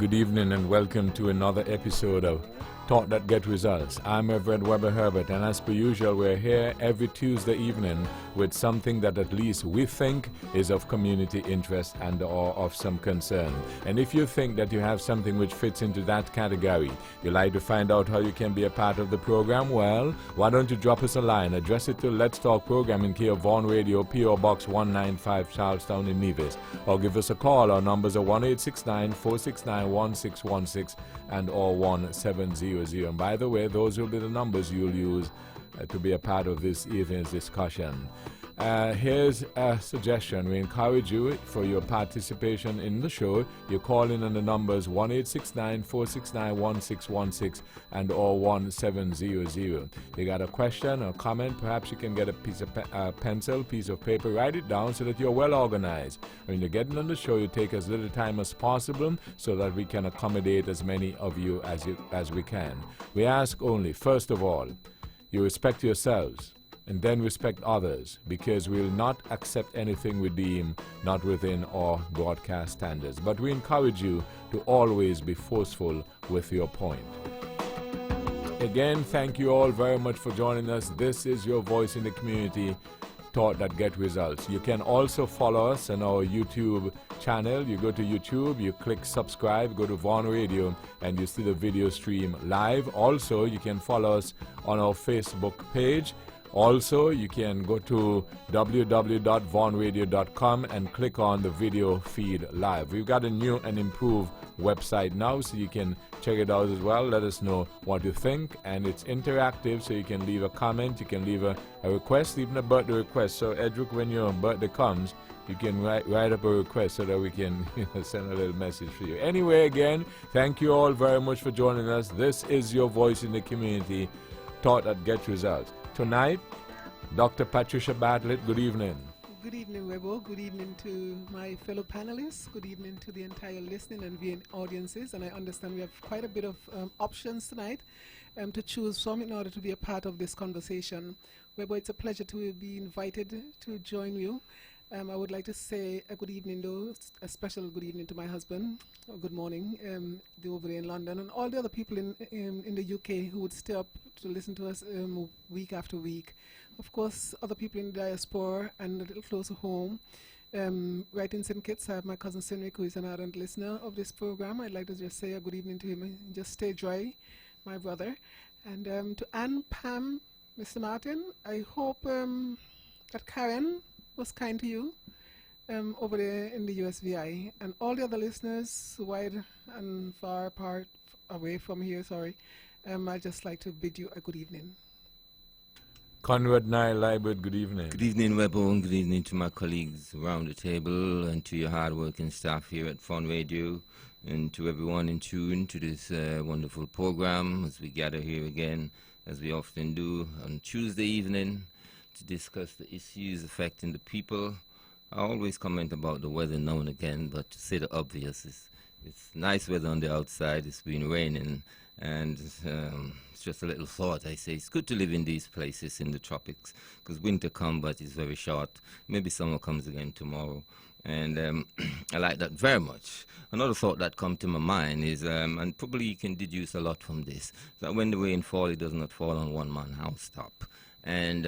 good evening, and welcome to another episode of Talk That Get Results. I'm Reverend Weber Herbert, and as per usual, we're here every Tuesday evening with something that at least we think is of community interest and or of some concern. And if you think that you have something which fits into that category, you'd like to find out how you can be a part of the program, well, why don't you drop us a line, address it to Let's Talk Program in care of Vaughan Radio, P.O. Box 195, Charlestown in Nevis, or give us a call. Our numbers are 1-869-469-1616 and or 1700. And by the way, those will be the numbers you'll use to be a part of this evening's discussion. Here's a suggestion. We encourage you for your participation in the show. You call in on the numbers 1-869-469-1616 and or 1700. You got a question or comment, perhaps you can get a piece of pencil, piece of paper, write it down so that you're well organized. When you're getting on the show, you take as little time as possible so that we can accommodate as many of you as we can. We ask only, first of all, you respect yourselves and then respect others, because we will not accept anything we deem not within our broadcast standards. But we encourage you to always be forceful with your point. Again, thank you all very much for joining us. This is your voice in the community, Talk That Get Results. You can also follow us on our YouTube channel. You go to YouTube, you click subscribe, go to Vaughan Radio, and you see the video stream live. Also, you can follow us on our Facebook page. Also, you can go to www.vaughanradio.com and click on the video feed live. We've got a new and improved website now, so you can check it out as well. Let us know what you think, and it's interactive, so you can leave a comment, you can leave a request, even a birthday request. So, Edric, when your birthday comes, you can write up a request so that we can send a little message for you. Anyway, again, thank you all very much for joining us. This is your voice in the community, Talk That Get Results. Tonight, Dr. Patricia Bartlett, good evening. Good evening, Webo. Good evening to my fellow panelists. Good evening to the entire listening and viewing audiences. And I understand we have quite a bit of options tonight to choose from in order to be a part of this conversation. Webo, it's a pleasure to be invited to join you. I would like to say a good evening, though, a special good evening to my husband, or good morning, over there in London, and all the other people in the UK who would stay up to listen to us week after week. Of course, other people in the diaspora and a little closer home. Right in St. Kitts, I have my cousin Sinrick, who is an ardent listener of this program. I'd like to just say a good evening to him. Just stay dry, my brother. And to Anne, Pam, Mr. Martin, I hope that Karen was kind to you over there in the USVI, and all the other listeners wide and far apart away from here, I'd just like to bid you a good evening. Conrad Nile Liebert, good evening. Good evening, Webo, and good evening to my colleagues around the table and to your hard-working staff here at Vaughan Radio, and to everyone in tune to this wonderful program as we gather here again, as we often do on Tuesday evening, to discuss the issues affecting the people. I always comment about the weather now and again, but to say the obvious, it's nice weather on the outside. It's been raining, and it's just a little thought. I say it's good to live in these places in the tropics, because winter comes, but it's very short. Maybe summer comes again tomorrow, and I like that very much. Another thought that comes to my mind is, and probably you can deduce a lot from this, that when the rain falls, it does not fall on one man housetop. And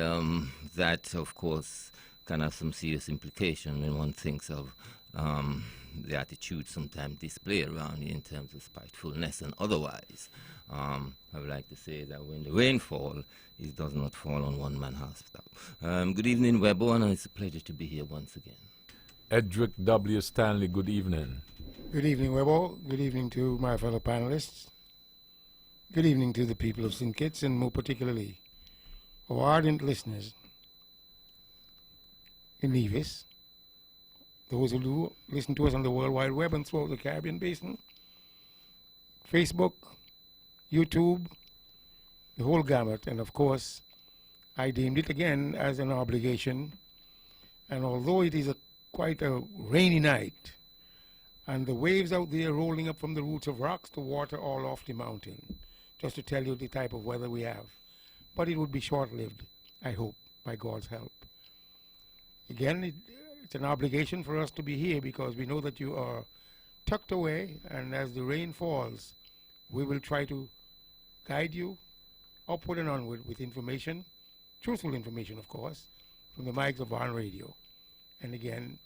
that, of course, can have some serious implication when one thinks of the attitude sometimes displayed around you in terms of spitefulness and otherwise. I would like to say that when the rain falls, it does not fall on one man housetop. Good evening, Webo, and it's a pleasure to be here once again. Edric W. Stanley, good evening. Good evening, Webo. Good evening to my fellow panelists. Good evening to the people of St. Kitts, and more particularly our ardent listeners in Nevis, those who do listen to us on the World Wide Web and throughout the Caribbean Basin, Facebook, YouTube, the whole gamut. And of course, I deemed it again as an obligation. And although it is quite a rainy night, and the waves out there rolling up from the roots of rocks to water all off the mountain, just to tell you the type of weather we have. But it would be short-lived, I hope, by God's help. Again, it's an obligation for us to be here because we know that you are tucked away, and as the rain falls, we will try to guide you upward and onward with information, truthful information, of course, from the mics of Von Radio. And again,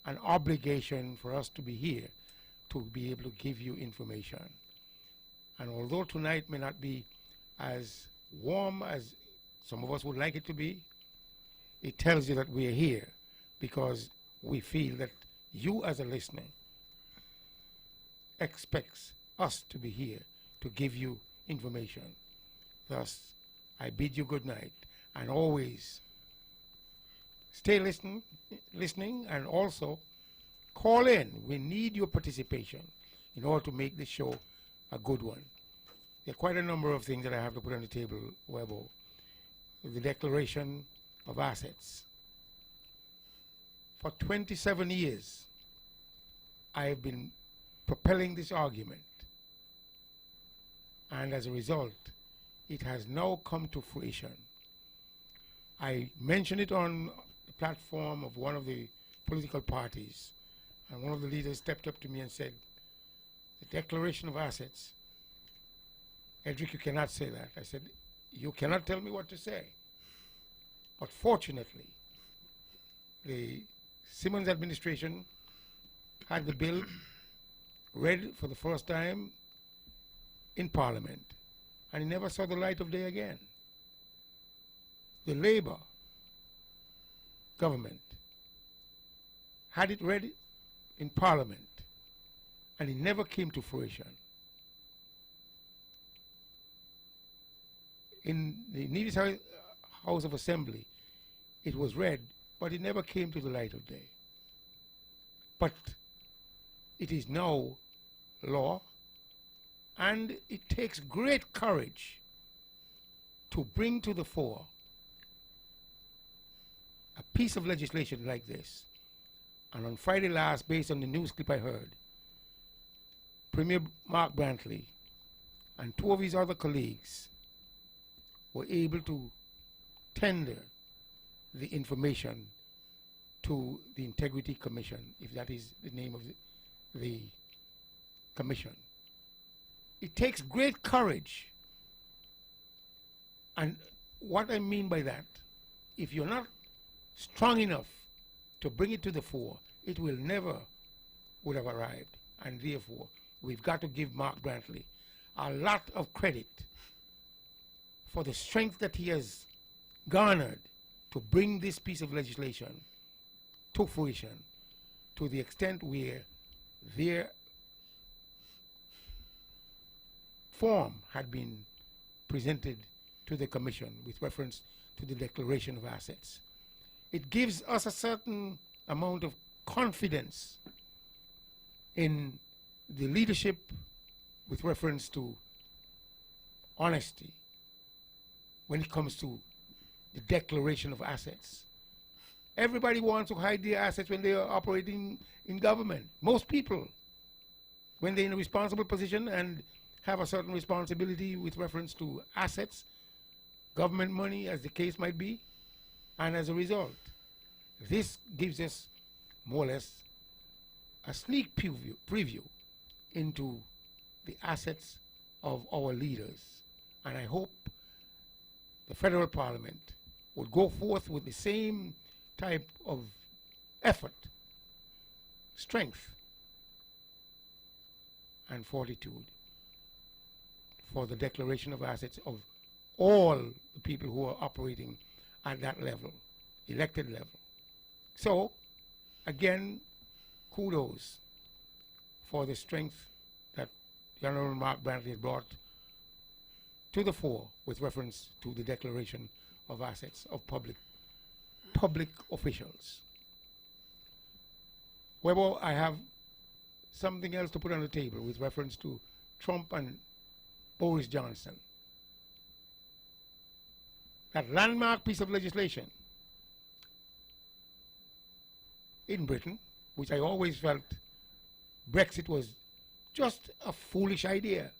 an obligation for us to be here to be able to give you information. And although tonight may not be as warm as some of us would like it to be, it tells you that we are here because we feel that you as a listener expects us to be here to give you information. Thus, I bid you good night, and always stay listening, and also call in. We need your participation in order to make this show a good one. There are quite a number of things that I have to put on the table, Webo. The Declaration of Assets. For 27 years, I have been propelling this argument. And as a result, it has now come to fruition. I mentioned it on the platform of one of the political parties, and one of the leaders stepped up to me and said, the Declaration of Assets, Edric, you cannot say that. I said, you cannot tell me what to say. But fortunately, the Simmons administration had the bill read for the first time in Parliament, and it never saw the light of day again. The Labour government had it read in Parliament, and it never came to fruition. In the Nevis House of Assembly, it was read, but it never came to the light of day. But it is now law, and it takes great courage to bring to the fore a piece of legislation like this. And on Friday last, based on the news clip I heard, Premier Mark Brantley and two of his other colleagues were able to tender the information to the Integrity Commission, if that is the name of the commission. It takes great courage. And what I mean by that, if you're not strong enough to bring it to the fore, it will never would have arrived. And therefore, we've got to give Mark Brantley a lot of credit for the strength that he has garnered to bring this piece of legislation to fruition, to the extent where their form had been presented to the Commission with reference to the Declaration of Assets. It gives us a certain amount of confidence in the leadership with reference to honesty when it comes to the Declaration of Assets. Everybody wants to hide their assets when they are operating in government. Most people, when they're in a responsible position and have a certain responsibility with reference to assets, government money, as the case might be, and as a result, this gives us more or less a sneak preview into the assets of our leaders. And I hope the federal parliament would go forth with the same type of effort, strength, and fortitude for the declaration of assets of all the people who are operating at that level, elected level. So, again, kudos for the strength that the Honorable Mark Brantley has brought to the fore with reference to the declaration of assets of public officials. Well, I have something else to put on the table with reference to Trump and Boris Johnson. That landmark piece of legislation in Britain, which I always felt Brexit was just a foolish idea.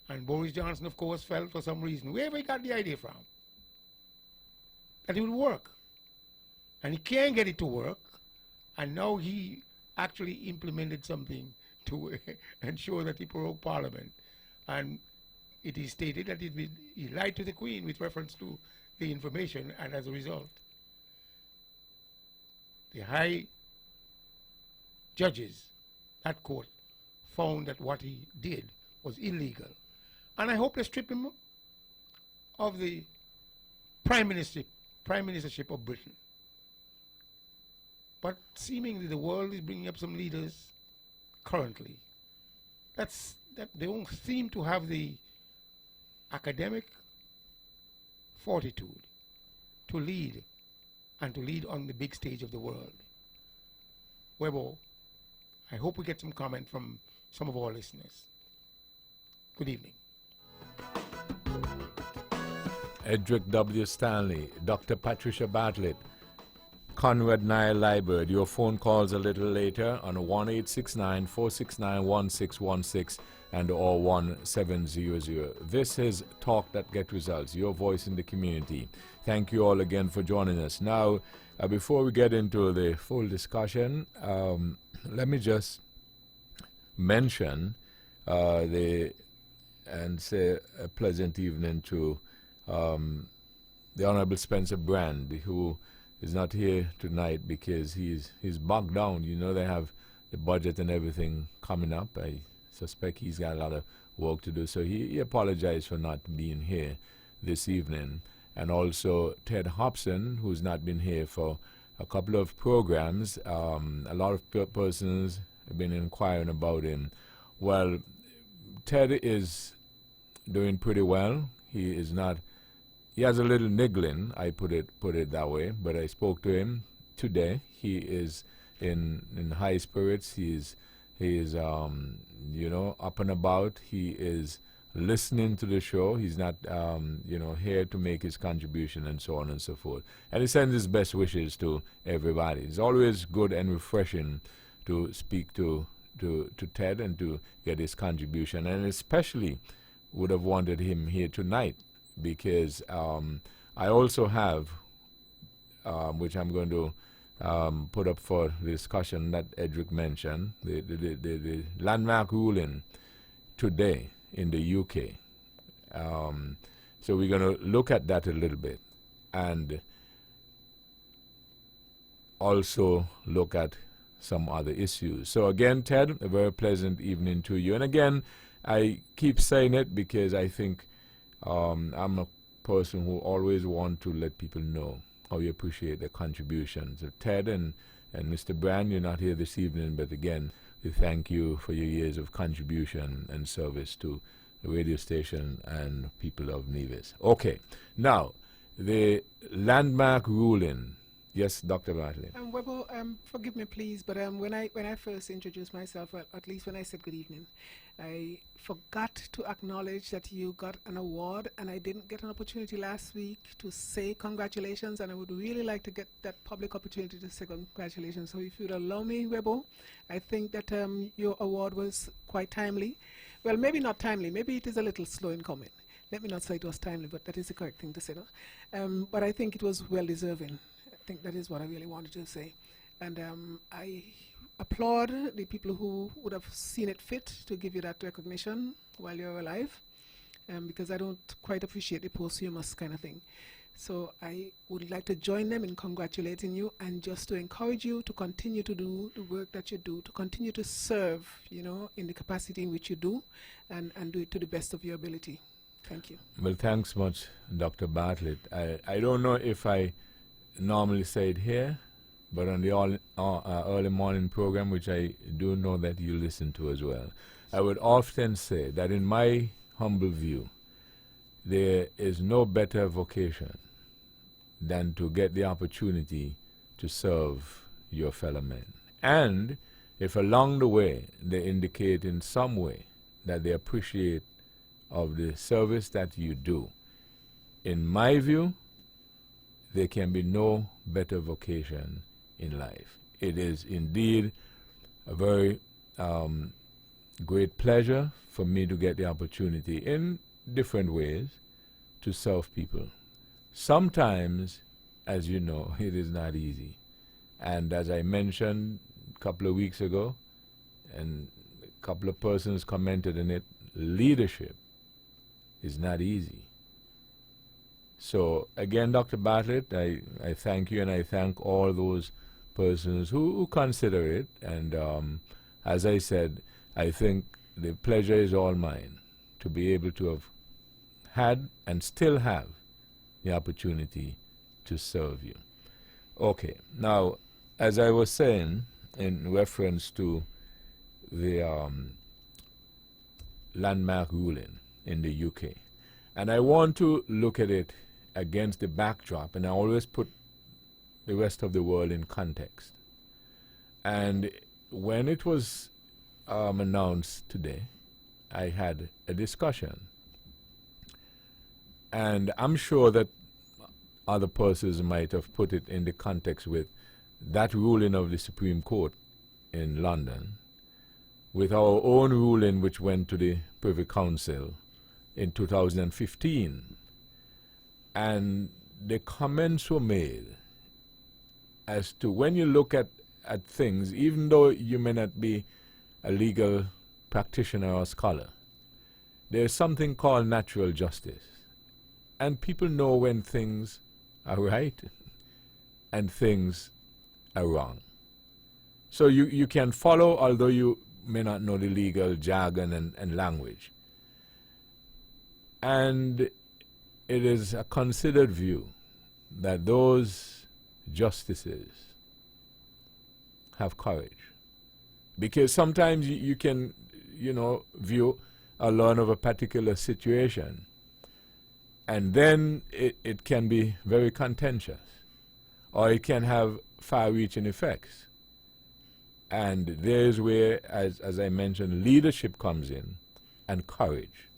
And Boris Johnson, of course, felt for some reason, wherever he got the idea from, that it would work. And he can't get it to work, and now he actually implemented something to ensure that he prorogued Parliament. And it is stated that he lied to the Queen with reference to the information, and as a result, the high judges at court found that what he did was illegal. And I hope they strip him of the prime ministership of Britain. But seemingly the world is bringing up some leaders currently that they don't seem to have the academic fortitude to lead, and to lead on the big stage of the world. Webo, I hope we get some comment from some of our listeners. Good evening. Edric W. Stanley, Dr. Patricia Bartlett, Conrad Nile Liebert. Your phone calls a little later on 1-869-469-1616 and or 1700. This is Talk That Get Results, your voice in the community. Thank you all again for joining us. Now, before we get into the full discussion, let me just mention and say a pleasant evening to the Honorable Spencer Brand, who is not here tonight because he's bogged down. You know, they have the budget and everything coming up. I suspect he's got a lot of work to do, so he apologized for not being here this evening. And also Ted Hobson, who's not been here for a couple of programs. A lot of persons have been inquiring about him. Well, Ted is doing pretty well. He has a little niggling, I put it that way, but I spoke to him today. He is in high spirits. He is up and about. He is listening to the show. He's not here to make his contribution and so on and so forth. And he sends his best wishes to everybody. It's always good and refreshing to speak to Ted and to get his contribution, and especially would have wanted him here tonight, because I also have, which I'm going to put up for the discussion that Edric mentioned, the landmark ruling today in the UK. So we're going to look at that a little bit, and also look at some other issues. So again, Ted, a very pleasant evening to you. And again, I keep saying it because I think I'm a person who always want to let people know how you appreciate their contributions. So Ted and Mr. Brand, you're not here this evening, but again, we thank you for your years of contribution and service to the radio station and people of Nevis. Okay, now, the landmark ruling. Yes, Dr. Bartley. Webo, forgive me, please, but when I first introduced myself, well, at least when I said good evening, I forgot to acknowledge that you got an award, and I didn't get an opportunity last week to say congratulations, and I would really like to get that public opportunity to say congratulations. So if you'd allow me, Webo, I think that your award was quite timely. Well, maybe not timely. Maybe it is a little slow in coming. Let me not say it was timely, but that is the correct thing to say. No? But I think it was well-deserving. I think that is what I really wanted to say. And I applaud the people who would have seen it fit to give you that recognition while you're alive, because I don't quite appreciate the posthumous kind of thing. So I would like to join them in congratulating you, and just to encourage you to continue to do the work that you do, to continue to serve, in the capacity in which you do, and do it to the best of your ability. Thank you. Well, thanks much, Dr. Bartlett. I don't know if I normally say it here, but on the early morning program, which I do know that you listen to as well, I would often say that in my humble view, there is no better vocation than to get the opportunity to serve your fellow men. And if along the way they indicate in some way that they appreciate of the service that you do, in my view, there can be no better vocation in life. It is indeed a very great pleasure for me to get the opportunity in different ways to serve people. Sometimes, as you know, it is not easy. And as I mentioned a couple of weeks ago, and couple of persons commented in it, leadership is not easy. So again, Dr. Bartlett, I thank you, and I thank all those persons who consider it. And as I said, I think the pleasure is all mine to be able to have had and still have the opportunity to serve you. Okay, now, as I was saying in reference to the landmark ruling in the UK, and I want to look at it against the backdrop, and I always put the rest of the world in context. And when it was announced today, I had a discussion. And I'm sure that other persons might have put it in the context with that ruling of the Supreme Court in London, with our own ruling which went to the Privy Council in 2015. And the comments were made as to when you look at things, even though you may not be a legal practitioner or scholar, there's something called natural justice. And people know when things are right and things are wrong. So you can follow, although you may not know the legal jargon and language. And it is a considered view that those justices have courage. Because sometimes you can, view or learn of a particular situation, and then it can be very contentious, or it can have far-reaching effects. And there's where, as I mentioned, leadership comes in, and courage.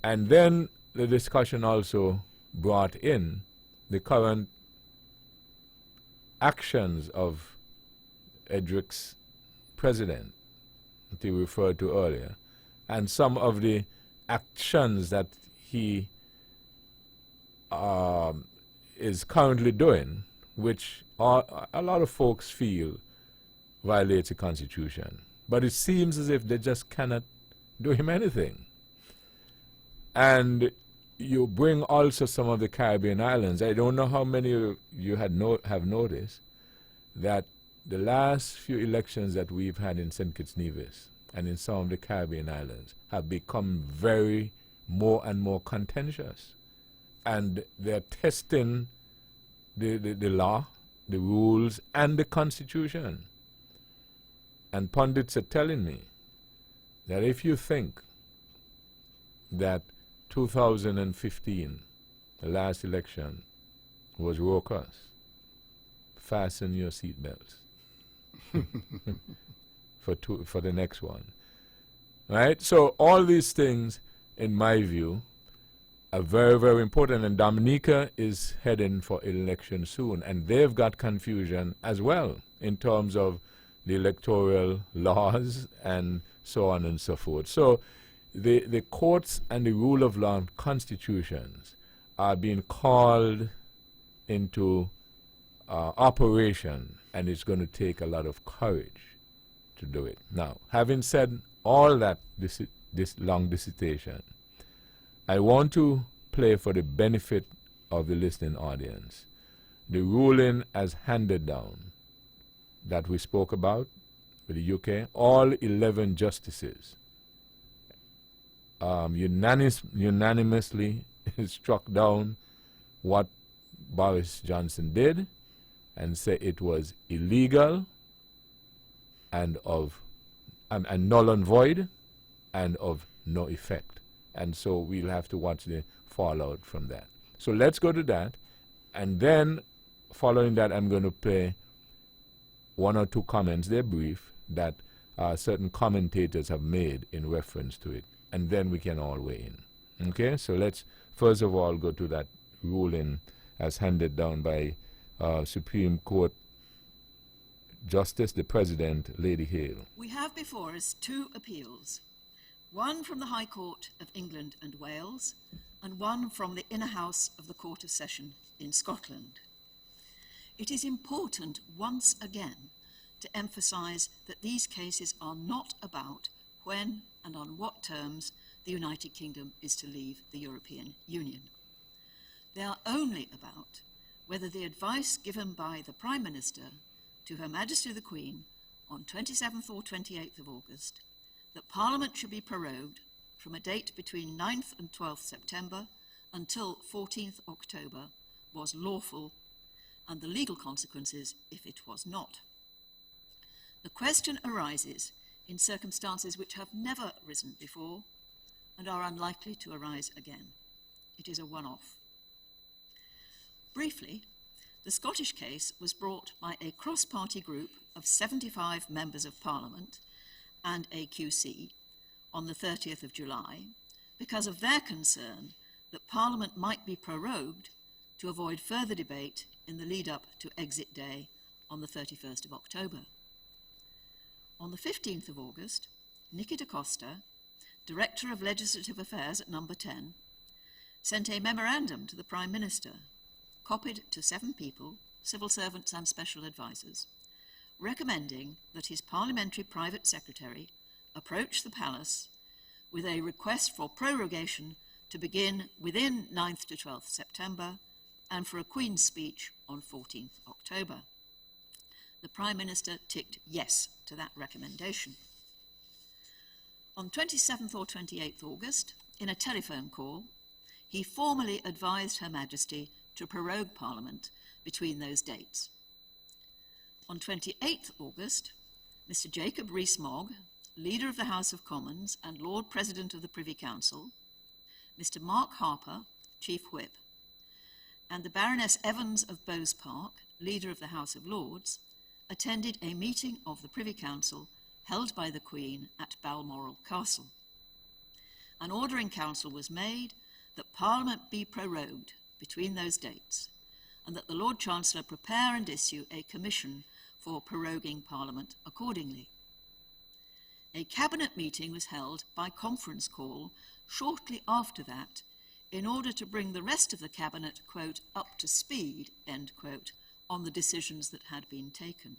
And then the discussion also brought in the current actions of Edrick's president, that he referred to earlier, and some of the actions that he is currently doing, which a lot of folks feel violates the Constitution. But it seems as if they just cannot do him anything. And you bring also some of the Caribbean islands. I don't know how many of you have noticed that the last few elections that we've had in St. Kitts Nevis and in some of the Caribbean islands have become very more and more contentious. And they're testing the law, the rules, and the Constitution. And pundits are telling me that if you think that 2015, the last election, was raucous, fasten your seatbelts for the next one. Right? So all these things, in my view, are very, very important. And Dominica is heading for election soon, and they've got confusion as well in terms of the electoral laws and so on and so forth. So the courts and the rule of law constitutions are being called into operation, and it's going to take a lot of courage to do it. Now, having said all that, this long dissertation, I want to play, for the benefit of the listening audience, the ruling as handed down that we spoke about with the UK. All 11 justices unanimously struck down what Boris Johnson did and said it was illegal and null and void and of no effect. And so we'll have to watch the fallout from that. So let's go to that, and then following that I'm going to play one or two comments, they're brief, that certain commentators have made in reference to it, and then we can all weigh in. Okay, so let's first of all go to that ruling as handed down by Supreme Court Justice, the President, Lady Hale. We have before us two appeals, one from the High Court of England and Wales, and one from the Inner House of the Court of Session in Scotland. It is important once again to emphasise that these cases are not about when and on what terms the United Kingdom is to leave the European Union. They are only about whether the advice given by the Prime Minister to Her Majesty the Queen on 27th or 28th of August that Parliament should be prorogued from a date between 9th and 12th September until 14th October was lawful, and the legal consequences if it was not. The question arises in circumstances which have never arisen before and are unlikely to arise again. It is a one-off. Briefly, the Scottish case was brought by a cross-party group of 75 members of Parliament and AQC on the 30th of July because of their concern that Parliament might be prorogued to avoid further debate in the lead-up to Exit Day on the 31st of October. On the 15th of August, Nicky da Costa, Director of Legislative Affairs at Number 10, sent a memorandum to the Prime Minister, copied to 7 people, civil servants and special advisers, recommending that his parliamentary private secretary approach the palace with a request for prorogation to begin within 9th to 12th September and for a Queen's speech on 14th October. The Prime Minister ticked yes to that recommendation. On 27th or 28th August, in a telephone call, he formally advised Her Majesty to prorogue Parliament between those dates. On 28th August, Mr. Jacob Rees-Mogg, Leader of the House of Commons and Lord President of the Privy Council, Mr. Mark Harper, Chief Whip, and the Baroness Evans of Bowes Park, Leader of the House of Lords, attended a meeting of the Privy Council held by the Queen at Balmoral Castle. An order in Council was made that Parliament be prorogued between those dates, and that the Lord Chancellor prepare and issue a commission for proroguing Parliament accordingly. A cabinet meeting was held by conference call shortly after that in order to bring the rest of the cabinet, quote, up to speed, end quote, on the decisions that had been taken.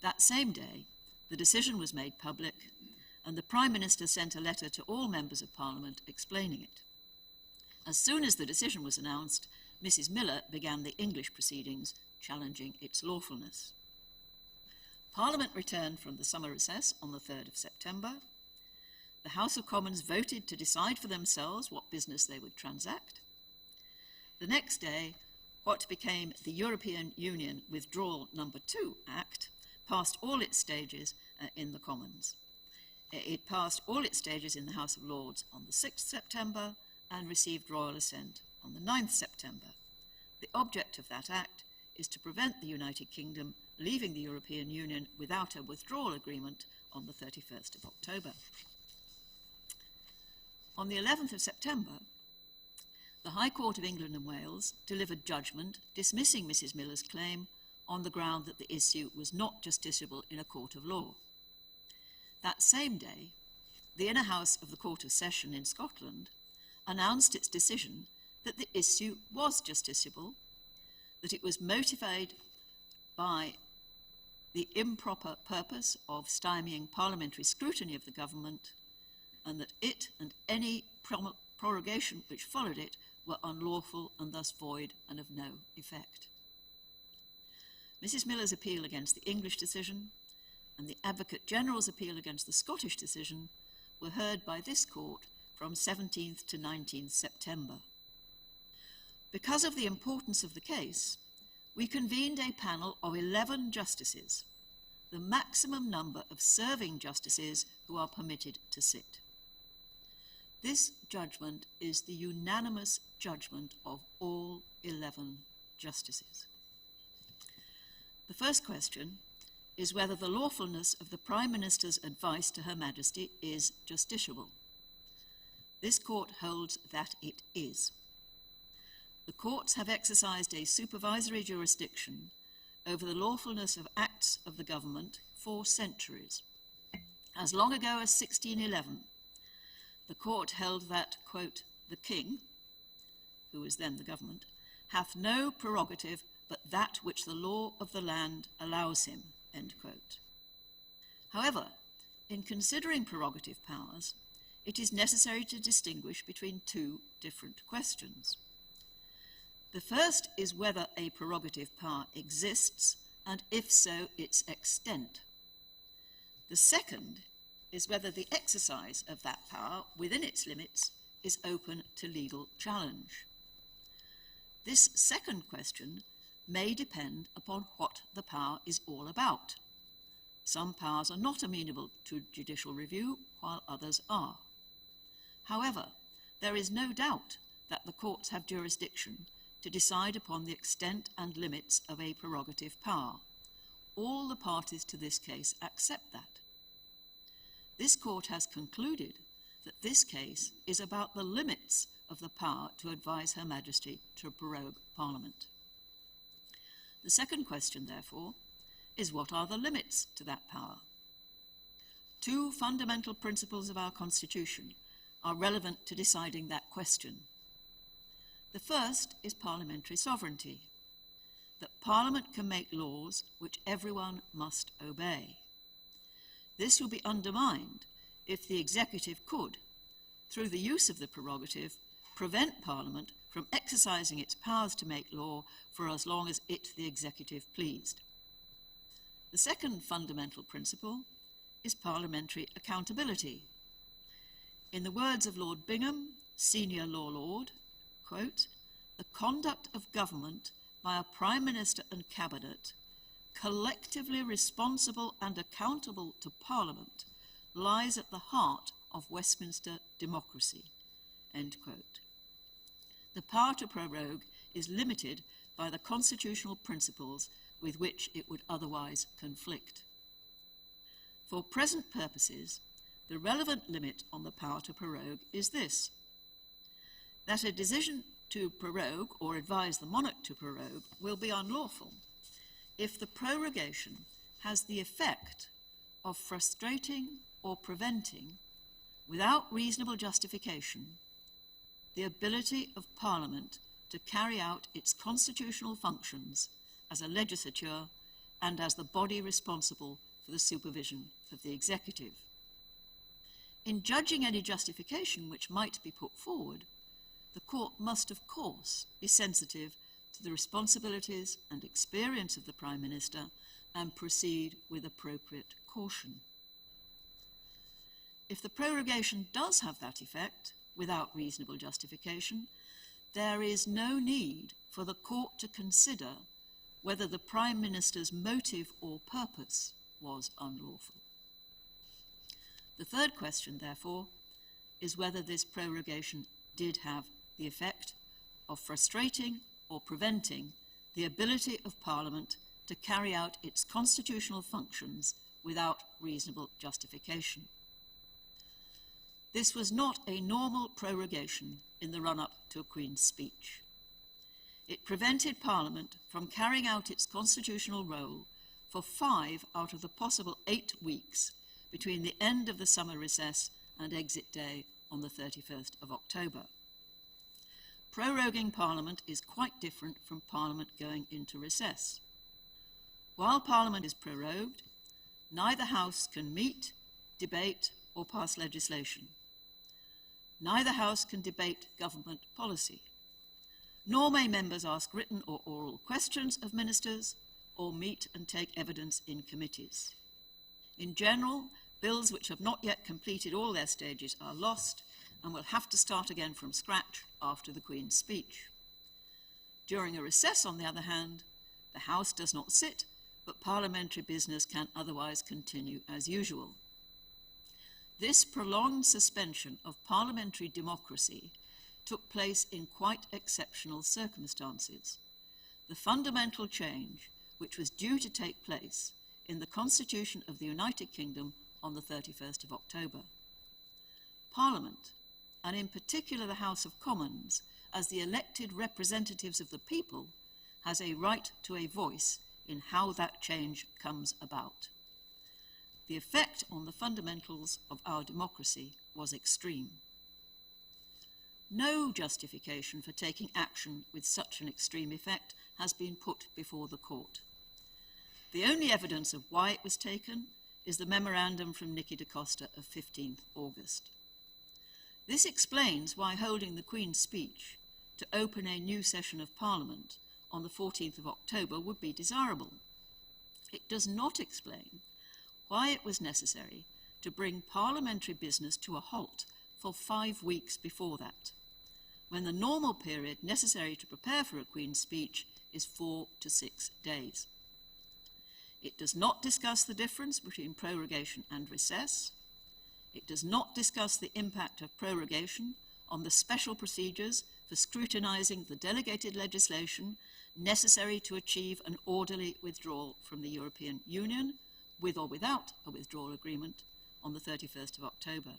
That same day, the decision was made public, and the Prime Minister sent a letter to all members of Parliament explaining it. As soon as the decision was announced, Mrs. Miller began the English proceedings challenging its lawfulness. Parliament returned from the summer recess on the 3rd of September. The House of Commons voted to decide for themselves what business they would transact. The next day, what became the European Union Withdrawal No. 2 Act passed all its stages in the Commons. It passed all its stages in the House of Lords on the 6th September and received royal assent on the 9th September. The object of that act is to prevent the United Kingdom leaving the European Union without a withdrawal agreement on the 31st of October. On the 11th of September, the High Court of England and Wales delivered judgment dismissing Mrs. Miller's claim on the ground that the issue was not justiciable in a court of law. That same day, the Inner House of the Court of Session in Scotland announced its decision that the issue was justiciable, that it was motivated by the improper purpose of stymieing parliamentary scrutiny of the government, and that it and any prorogation which followed it were unlawful and thus void and of no effect. Mrs. Miller's appeal against the English decision and the Advocate General's appeal against the Scottish decision were heard by this court from 17th to 19th September. Because of the importance of the case, we convened a panel of 11 justices, the maximum number of serving justices who are permitted to sit. This judgment is the unanimous judgment of all 11 justices. The first question is whether the lawfulness of the Prime Minister's advice to Her Majesty is justiciable. This court holds that it is. The courts have exercised a supervisory jurisdiction over the lawfulness of acts of the government for centuries. As long ago as 1611, the court held that, quote, the king, who was then the government, hath no prerogative but that which the law of the land allows him, End quote. However, in considering prerogative powers, it is necessary to distinguish between two different questions. The first is whether a prerogative power exists, and if so, its extent. The second is whether the exercise of that power within its limits is open to legal challenge. This second question may depend upon what the power is all about. Some powers are not amenable to judicial review, while others are. However, there is no doubt that the courts have jurisdiction to decide upon the extent and limits of a prerogative power. All the parties to this case accept that. This court has concluded that this case is about the limits of the power to advise Her Majesty to prorogue Parliament. The second question, therefore, is what are the limits to that power? Two fundamental principles of our Constitution are relevant to deciding that question. The first is parliamentary sovereignty, that Parliament can make laws which everyone must obey. This will be undermined if the executive could, through the use of the prerogative, prevent Parliament from exercising its powers to make law for as long as it, the executive, pleased. The second fundamental principle is parliamentary accountability. In the words of Lord Bingham, senior law lord, quote, "The conduct of government by a Prime Minister and Cabinet, collectively responsible and accountable to Parliament, lies at the heart of Westminster democracy." End quote. The power to prorogue is limited by the constitutional principles with which it would otherwise conflict. For present purposes, the relevant limit on the power to prorogue is this: that a decision to prorogue or advise the monarch to prorogue will be unlawful if the prorogation has the effect of frustrating or preventing, without reasonable justification, the ability of Parliament to carry out its constitutional functions as a legislature and as the body responsible for the supervision of the executive. In judging any justification which might be put forward, the court must, of course, be sensitive to the responsibilities and experience of the Prime Minister and proceed with appropriate caution. If the prorogation does have that effect, without reasonable justification, there is no need for the court to consider whether the Prime Minister's motive or purpose was unlawful. The third question, therefore, is whether this prorogation did have the effect of frustrating or preventing the ability of Parliament to carry out its constitutional functions without reasonable justification. This was not a normal prorogation in the run-up to a Queen's speech. It prevented Parliament from carrying out its constitutional role for 5 out of the possible 8 weeks between the end of the summer recess and exit day on the 31st of October. Proroguing Parliament is quite different from Parliament going into recess. While Parliament is prorogued, neither House can meet, debate, or pass legislation. Neither House can debate government policy, nor may members ask written or oral questions of ministers or meet and take evidence in committees. In general, bills which have not yet completed all their stages are lost and will have to start again from scratch after the Queen's speech. During a recess, on the other hand, the House does not sit, but parliamentary business can otherwise continue as usual. This prolonged suspension of parliamentary democracy took place in quite exceptional circumstances. The fundamental change which was due to take place in the Constitution of the United Kingdom on the 31st of October. Parliament, and in particular the House of Commons, as the elected representatives of the people, has a right to a voice in how that change comes about. The effect on the fundamentals of our democracy was extreme. No justification for taking action with such an extreme effect has been put before the court. The only evidence of why it was taken is the memorandum from Nicky da Costa of 15th August. This explains why holding the Queen's speech to open a new session of Parliament on the 14th of October would be desirable. It does not explain why it was necessary to bring parliamentary business to a halt for 5 weeks before that, when the normal period necessary to prepare for a Queen's speech is 4 to 6 days. It does not discuss the difference between prorogation and recess. It does not discuss the impact of prorogation on the special procedures for scrutinising the delegated legislation necessary to achieve an orderly withdrawal from the European Union, with or without a withdrawal agreement, on the 31st of October.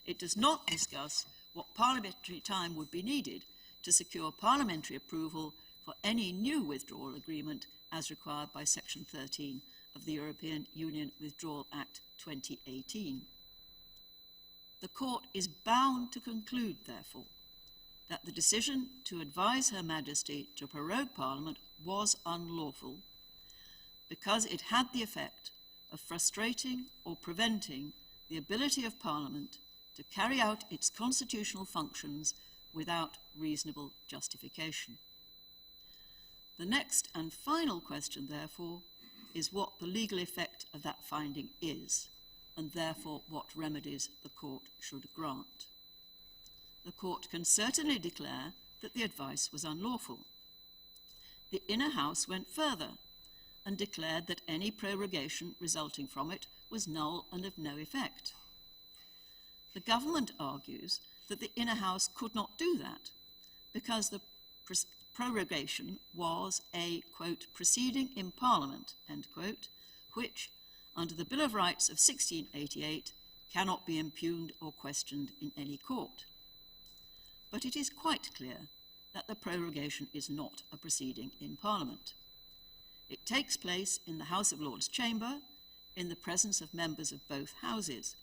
It does not discuss what parliamentary time would be needed to secure parliamentary approval for any new withdrawal agreement as required by Section 13 of the European Union Withdrawal Act 2018. The Court is bound to conclude, therefore, that the decision to advise Her Majesty to prorogue Parliament was unlawful because it had the effect of frustrating or preventing the ability of Parliament to carry out its constitutional functions without reasonable justification. The next and final question, therefore, is what the legal effect of that finding is, and therefore what remedies the Court should grant. The Court can certainly declare that the advice was unlawful. The Inner House went further and declared that any prorogation resulting from it was null and of no effect. The government argues that the Inner House could not do that because the prorogation was a, quote, proceeding in Parliament, end quote, which, under the Bill of Rights of 1688, cannot be impugned or questioned in any court. But it is quite clear that the prorogation is not a proceeding in Parliament. It takes place in the House of Lords chamber, in the presence of members of both houses,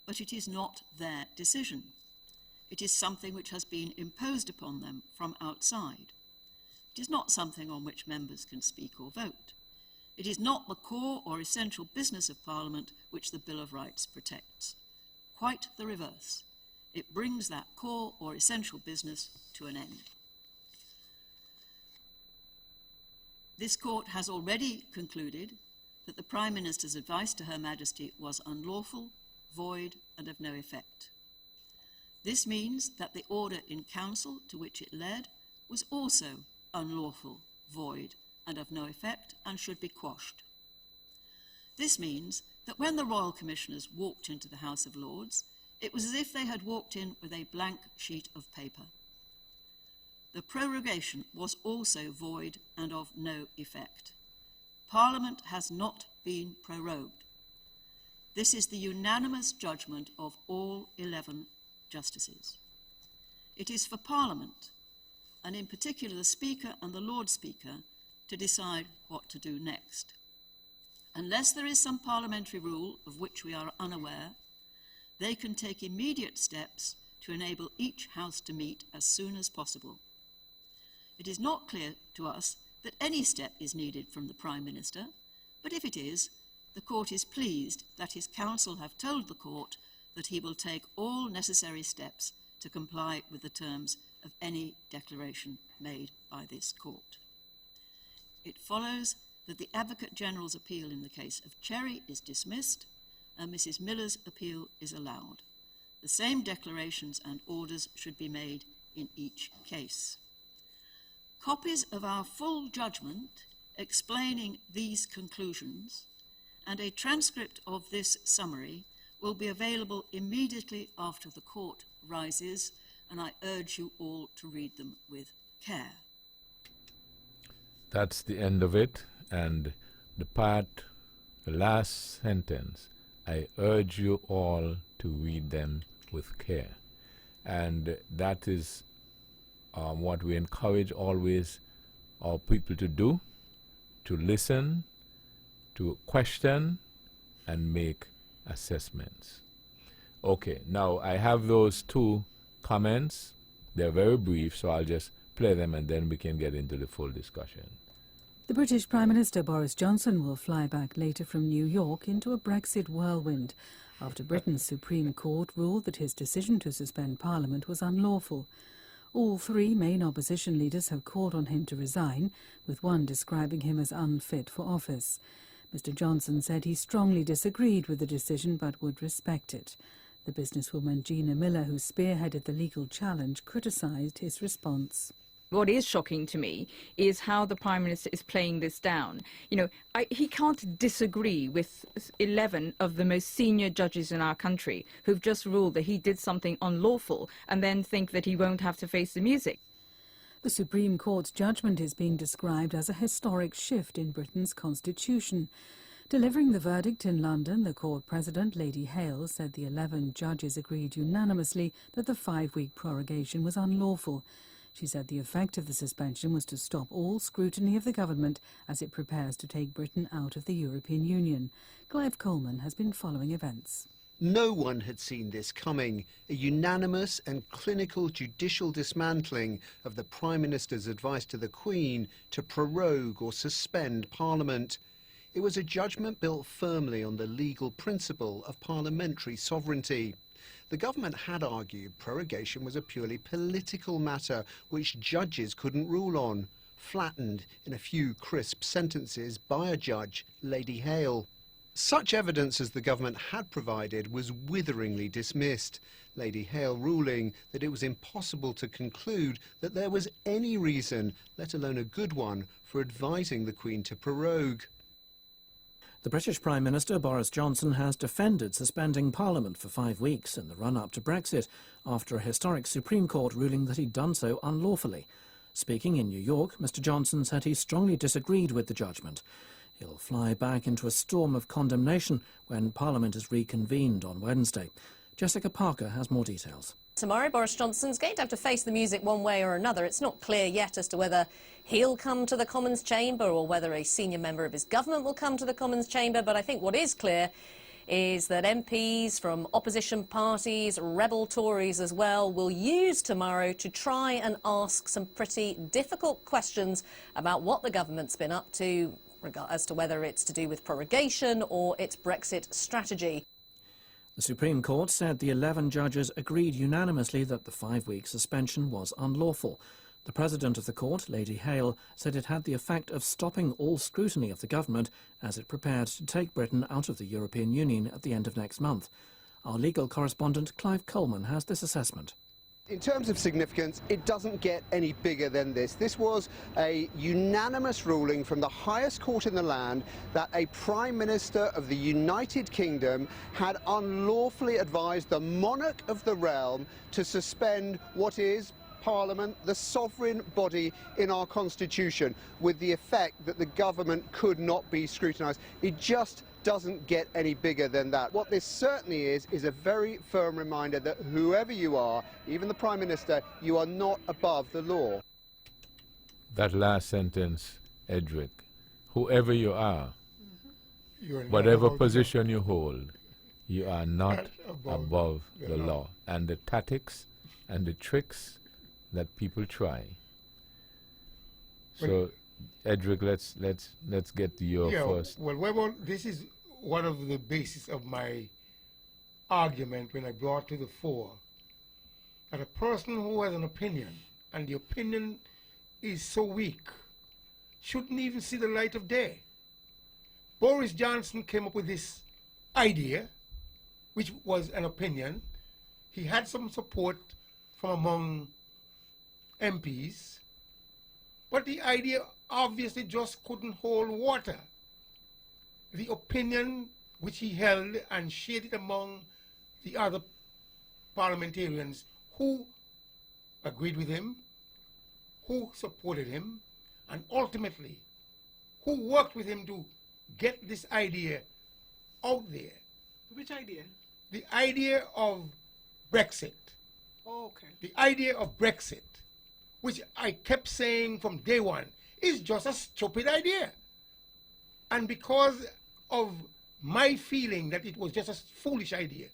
but it is not their decision. It is something which has been imposed upon them from outside. It is not something on which members can speak or vote. It is not the core or essential business of Parliament which the Bill of Rights protects. Quite the reverse. It brings that core or essential business to an end. This Court has already concluded that the Prime Minister's advice to Her Majesty was unlawful, void, and of no effect. This means that the order in Council to which it led was also unlawful, void, and of no effect, and should be quashed. This means that when the Royal Commissioners walked into the House of Lords, it was as if they had walked in with a blank sheet of paper. The prorogation was also void and of no effect. Parliament has not been prorogued. This is the unanimous judgment of all 11 justices. It is for Parliament, and in particular the Speaker and the Lord Speaker, to decide what to do next. Unless there is some parliamentary rule of which we are unaware, they can take immediate steps to enable each House to meet as soon as possible. It is not clear to us that any step is needed from the Prime Minister, but if it is, the Court is pleased that his counsel have told the Court that he will take all necessary steps to comply with the terms of any declaration made by this Court. It follows that the Advocate General's appeal in the case of Cherry is dismissed and Mrs. Miller's appeal is allowed. The same declarations and orders should be made in each case. Copies of our full judgment explaining these conclusions and a transcript of this summary will be available immediately after the Court rises, and I urge you all to read them with care. That's the end of it, and the last sentence, I urge you all to read them with care. And that is what we encourage always our people to do, to listen, to question, and make assessments. Okay, now I have those two comments. They're very brief, so I'll just play them and then we can get into the full discussion. The British Prime Minister Boris Johnson will fly back later from New York into a Brexit whirlwind after Britain's Supreme Court ruled that his decision to suspend Parliament was unlawful. All three main opposition leaders have called on him to resign, with one describing him as unfit for office. Mr Johnson said he strongly disagreed with the decision but would respect it. The businesswoman Gina Miller, who spearheaded the legal challenge, criticised his response. What is shocking to me is how the Prime Minister is playing this down. You know, he can't disagree with 11 of the most senior judges in our country who've just ruled that he did something unlawful and then think that he won't have to face the music. The Supreme Court's judgment is being described as a historic shift in Britain's constitution. Delivering the verdict in London, the court president, Lady Hale, said the 11 judges agreed unanimously that the 5-week prorogation was unlawful. She said the effect of the suspension was to stop all scrutiny of the government as it prepares to take Britain out of the European Union. Clive Coleman has been following events. No one had seen this coming, a unanimous and clinical judicial dismantling of the Prime Minister's advice to the Queen to prorogue or suspend Parliament. It was a judgment built firmly on the legal principle of parliamentary sovereignty. The government had argued prorogation was a purely political matter which judges couldn't rule on, flattened in a few crisp sentences by a judge, Lady Hale. Such evidence as the government had provided was witheringly dismissed, Lady Hale ruling that it was impossible to conclude that there was any reason, let alone a good one, for advising the Queen to prorogue. The British Prime Minister Boris Johnson has defended suspending Parliament for 5 weeks in the run-up to Brexit after a historic Supreme Court ruling that he'd done so unlawfully. Speaking in New York, Mr Johnson said he strongly disagreed with the judgment. He'll fly back into a storm of condemnation when Parliament is reconvened on Wednesday. Jessica Parker has more details. Tomorrow, Boris Johnson's going to have to face the music one way or another. It's not clear yet as to whether he'll come to the Commons chamber or whether a senior member of his government will come to the Commons chamber, but I think what is clear is that MPs from opposition parties, rebel Tories as well, will use tomorrow to try and ask some pretty difficult questions about what the government's been up to, as to whether it's to do with prorogation or its Brexit strategy. The Supreme Court said the 11 judges agreed unanimously that the 5-week suspension was unlawful. The President of the Court, Lady Hale, said it had the effect of stopping all scrutiny of the government as it prepared to take Britain out of the European Union at the end of next month. Our legal correspondent, Clive Coleman, has this assessment. In terms of significance, it doesn't get any bigger than this. This was a unanimous ruling from the highest court in the land that a Prime Minister of the United Kingdom had unlawfully advised the monarch of the realm to suspend what is Parliament, the sovereign body in our constitution, with the effect that the government could not be scrutinised. It just doesn't get any bigger than that. What this certainly is a very firm reminder that whoever you are, even the Prime Minister, you are not above the law. That last sentence, Edric, whoever you are, You're not whatever above position you hold, you are not Not above the law. And the tactics and the tricks that people try. So, Edric, let's get to your first. Well, Webber, this is one of the basis of my argument when I brought to the fore that a person who has an opinion, and the opinion is so weak, shouldn't even see the light of day. Boris Johnson came up with this idea, which was an opinion. He had some support from among MPs, but the idea obviously just couldn't hold water. The opinion which he held and shared it among the other parliamentarians who agreed with him, who supported him, and ultimately who worked with him to get this idea out there. Which idea? The idea of Brexit. Oh, okay. The idea of Brexit, which I kept saying from day one, is just a stupid idea. And because of my feeling that it was just a foolish idea,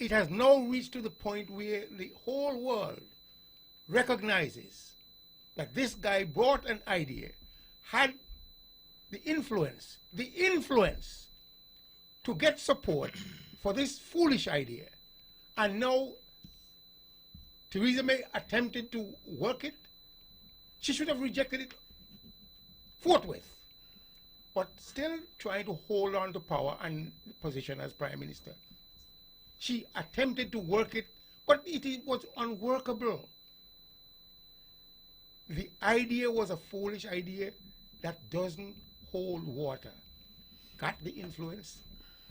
it has now reached to the point where the whole world recognizes that this guy brought an idea had the influence to get support for this foolish idea, and now Theresa May attempted to work it, she should have rejected it forthwith, but still trying to hold on to power and position as Prime Minister. She attempted to work it, but it was unworkable. The idea was a foolish idea that doesn't hold water. Got the influence,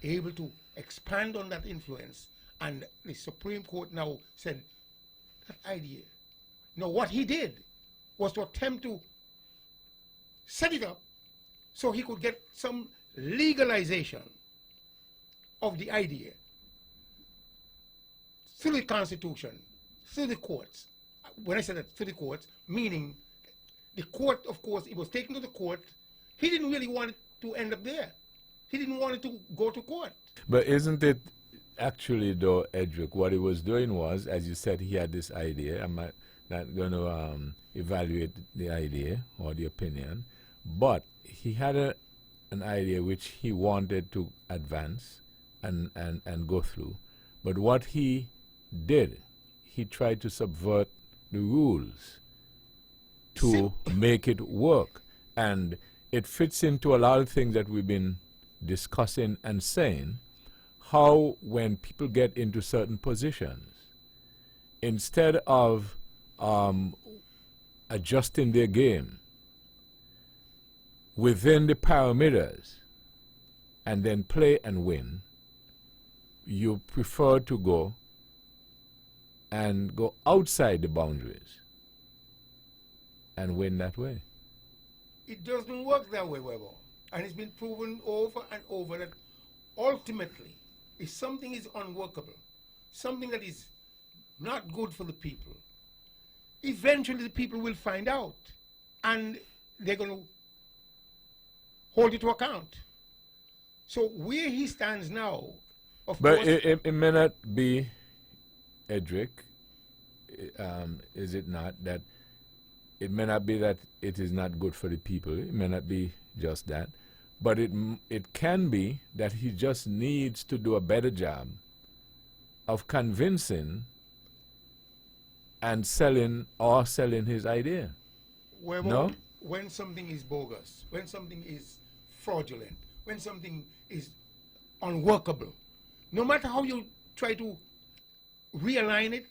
able to expand on that influence, and the Supreme Court now said that idea. Now what he did was to attempt to set it up so he could get some legalization of the idea through the Constitution, through the courts. When I said that through the courts, meaning the court, of course, it was taken to the court. He didn't really want it to end up there. He didn't want it to go to court. But isn't it actually, though, Edric, what he was doing was, as you said, he had this idea. I'm not going to evaluate the idea or the opinion, but he had an idea which he wanted to advance and go through. But what he did, he tried to subvert the rules to make it work. And it fits into a lot of things that we've been discussing and saying, how when people get into certain positions, instead of adjusting their game within the parameters and then play and win, you prefer to go outside the boundaries and win that way. It doesn't work that way, Weber. And it's been proven over and over that ultimately, if something is unworkable, something that is not good for the people, eventually the people will find out and they're going to hold it to account. So where he stands now, of but course... it may not be, Edric, is it not, that it may not be that it is not good for the people. It may not be just that. But it can be that he just needs to do a better job of convincing and selling his idea. Well, no? When something is bogus, when something is fraudulent, when something is unworkable, no matter how you try to realign it,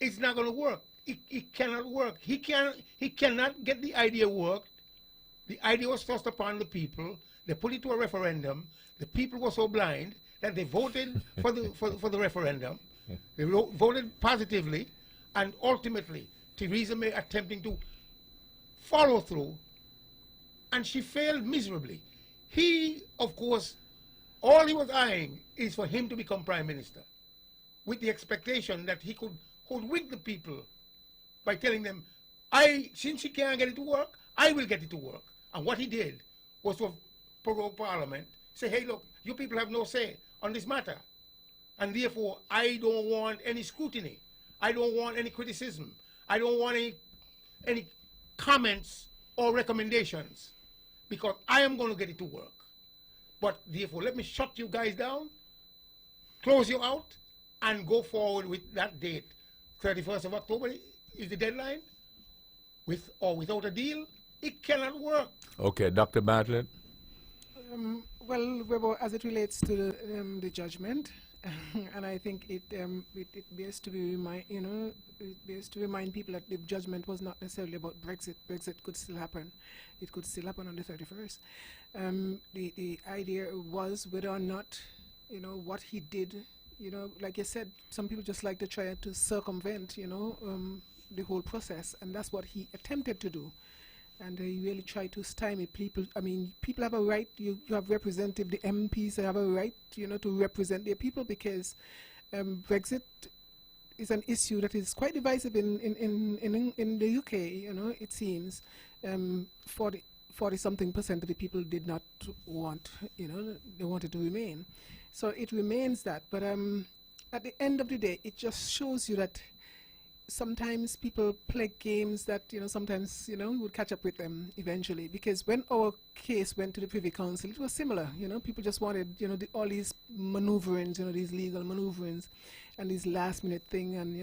it's not going to work. It cannot work. He cannot get the idea worked. The idea was thrust upon the people. They put it to a referendum. The people were so blind that they voted for the referendum. They voted positively, and ultimately, Theresa May attempting to follow through, and she failed miserably. He, of course, all he was eyeing is for him to become Prime Minister, with the expectation that he could hoodwink the people by telling them, since you can't get it to work, I will get it to work. And what he did was to prorogue Parliament, say, hey, look, you people have no say on this matter. And therefore, I don't want any scrutiny. I don't want any criticism. I don't want any comments or recommendations, because I am going to get it to work. But therefore, let me shut you guys down, close you out, and go forward with that date. 31st of October is the deadline. With or without a deal, it cannot work. Okay, Dr. Bartlett? Well, Weber, as it relates to the judgment, and I think it bears to be remind people that the judgment was not necessarily about Brexit. Brexit could still happen. It could still happen on the 31st. The idea was whether or not, what he did, like you said, some people just like to try to circumvent, the whole process, and that's what he attempted to do. And he really tried to stymie people. I mean, people have a right, you have representative, the MPs have a right, to represent their people, because Brexit is an issue that is quite divisive in the UK, it seems. 40-something% of the people did not want, they wanted to remain. So it remains that. But at the end of the day, it just shows you that sometimes people play games that, sometimes, would catch up with them eventually. Because when our case went to the Privy Council, it was similar. People just wanted, all these maneuverings, these legal maneuverings and these last minute thing. And,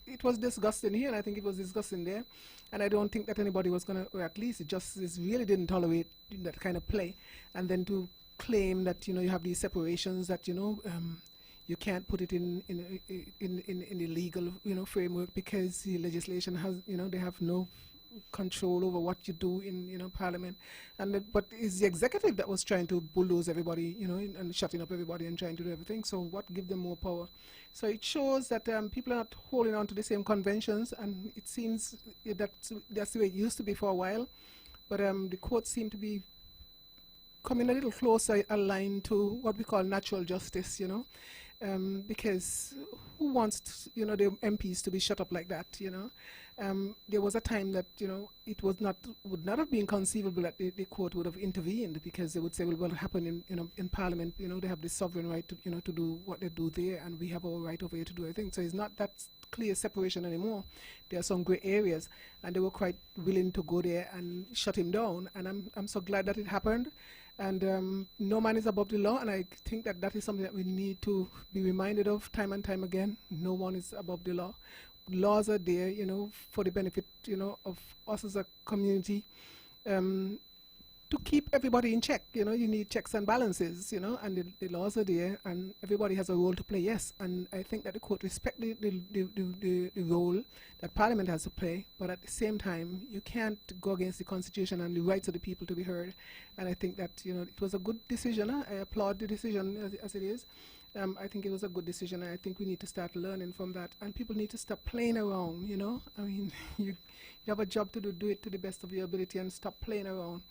it was disgusting here, and I think it was disgusting there. And I don't think that anybody was going to, or at least the justice really didn't tolerate that kind of play. And then to claim that, you have these separations that, you can't put it in the legal, framework, because the legislation has, they have no control over what you do in Parliament. And but it's the executive that was trying to bulldoze everybody, and shutting up everybody and trying to do everything. So what give them more power? So it shows that people are not holding on to the same conventions, and it seems that that's the way it used to be for a while. But the courts seem to be coming a little closer aligned to what we call natural justice, because who wants the MPs to be shut up like that? There was a time that it would not have been conceivable that the court would have intervened, because they would say, well, what happened in Parliament? They have the sovereign right to to do what they do there, and we have our right over here to do everything. So it's not that clear separation anymore. There are some grey areas, and they were quite willing to go there and shut him down. And I'm so glad that it happened. And no man is above the law, and I think that that is something that we need to be reminded of time and time again. No one is above the law. Laws are there, for the benefit, of us as a community, to keep everybody in check. You need checks and balances, and the laws are there, and everybody has a role to play, yes. And I think that the court respect the role that Parliament has to play, but at the same time, you can't go against the Constitution and the rights of the people to be heard. And I think that, it was a good decision. I applaud the decision as it is. I think it was a good decision, and I think we need to start learning from that. And people need to stop playing around, I mean, you have a job to do it to the best of your ability and stop playing around.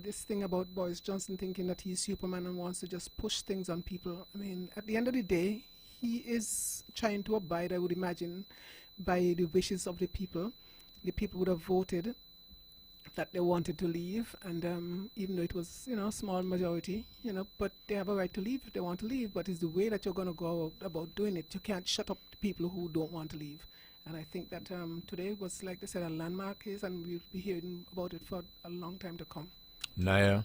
This thing about Boris Johnson thinking that he's Superman and wants to just push things on people. I mean, at the end of the day, he is trying to abide, I would imagine, by the wishes of the people. The people would have voted that they wanted to leave, and even though it was, a small majority, but they have a right to leave if they want to leave. But it's the way that you're going to go about doing it. You can't shut up the people who don't want to leave. And I think that today was, like they said, a landmark case, and we'll be hearing about it for a long time to come. Naya?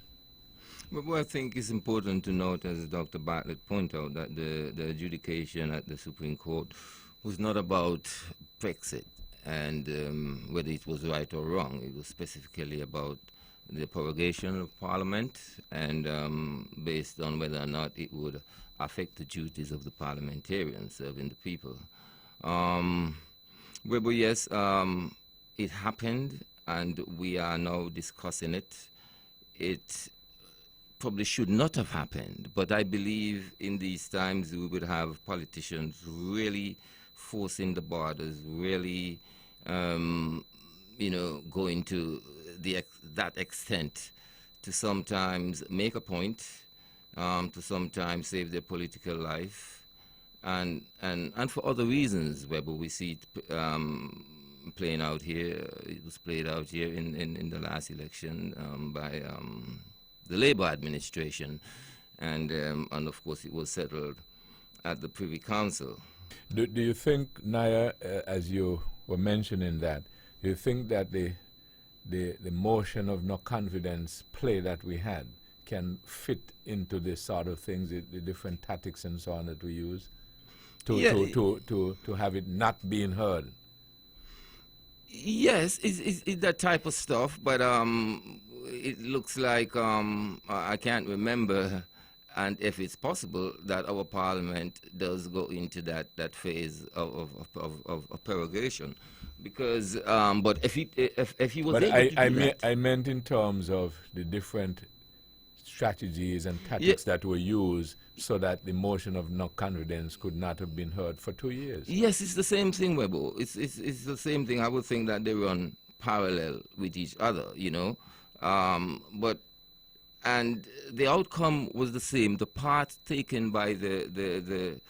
Well, I think it's important to note, as Dr. Bartlett pointed out, that the adjudication at the Supreme Court was not about Brexit and whether it was right or wrong. It was specifically about the prorogation of Parliament, and based on whether or not it would affect the duties of the parliamentarians serving the people. Well, yes, it happened, and we are now discussing it. It probably should not have happened, but I believe in these times we would have politicians really forcing the borders, really, going to that extent to sometimes make a point, to sometimes save their political life. And for other reasons, Weber, we see it playing out here. It was played out here in the last election by the Labour administration, and of course it was settled at the Privy Council. Do you think, Naya, as you were mentioning that, do you think that the motion of no confidence play that we had can fit into this sort of things, the different tactics and so on that we use? To have it not being heard. Yes, it's that type of stuff, but it looks like I can't remember, and if it's possible that our Parliament does go into that phase of prorogation, because but if he was able to do that. I meant in terms of the different strategies and tactics that were used so that the motion of no confidence could not have been heard for 2 years. Yes, it's the same thing, Webo. It's the same thing. I would think that they run parallel with each other, and the outcome was the same. The part taken by the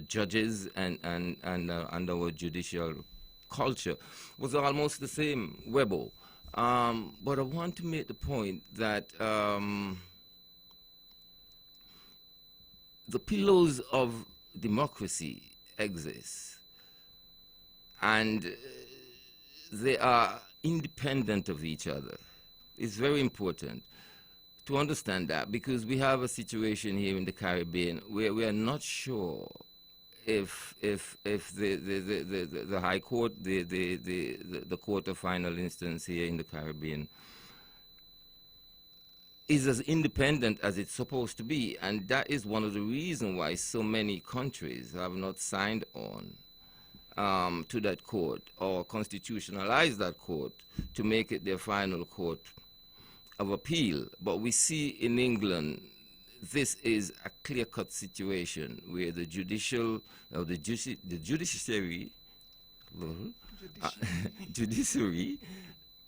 judges and our judicial culture was almost the same, Webo. But I want to make the point that the pillars of democracy exists, and they are independent of each other. It's very important to understand that, because we have a situation here in the Caribbean where we are not sure if the High Court, the Court of Final Instance here in the Caribbean, is as independent as it's supposed to be. And that is one of the reasons why so many countries have not signed on to that court or constitutionalized that court to make it their final court of appeal. But we see in England, this is a clear-cut situation where the judiciary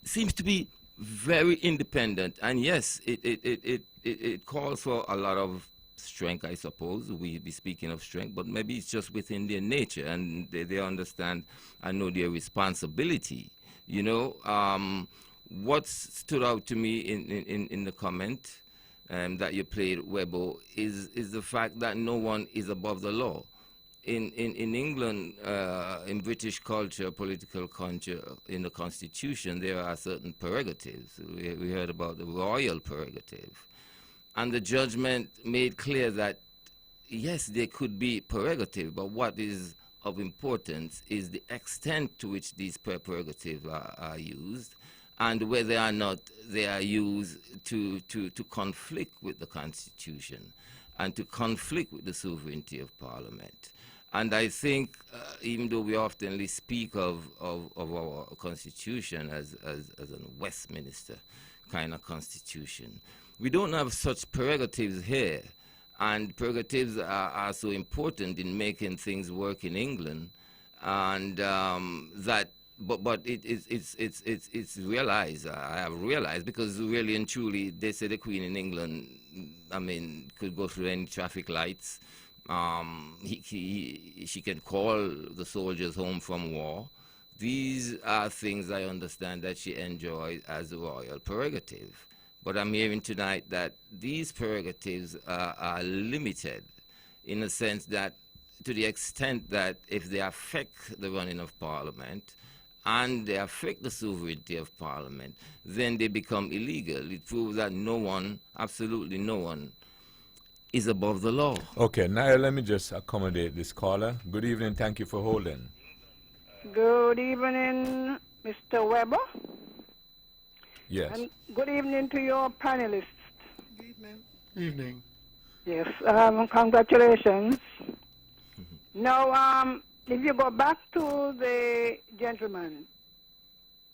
seems to be very independent, and yes, it calls for a lot of strength, I suppose. We be speaking of strength, but maybe it's just within their nature, and they understand and know their responsibility. You know, what stood out to me in the comment that you played, Webo, is the fact that no one is above the law. In England, in British culture, political culture, in the Constitution, there are certain prerogatives. We heard about the royal prerogative. And the judgment made clear that, yes, there could be prerogative, but what is of importance is the extent to which these prerogatives are used, and whether or not they are used to conflict with the Constitution and to conflict with the sovereignty of Parliament. And I think, even though we often speak of our Constitution as a Westminster kind of Constitution, we don't have such prerogatives here. And prerogatives are so important in making things work in England, and but it's realized. I have realized, because really and truly, they say the Queen in England, I mean, could go through any traffic lights. She can call the soldiers home from war. These are things I understand that she enjoys as a royal prerogative. But I'm hearing tonight that these prerogatives are limited, in the sense that, to the extent that if they affect the running of Parliament and they affect the sovereignty of Parliament, then they become illegal. It proves that no one, absolutely no one, is above the law. Okay, now let me just accommodate this caller. Good evening, thank you for holding. Good evening, Mr. Weber. Yes. And good evening to your panelists. Good evening. Evening. Yes, congratulations. Now, if you go back to the gentleman,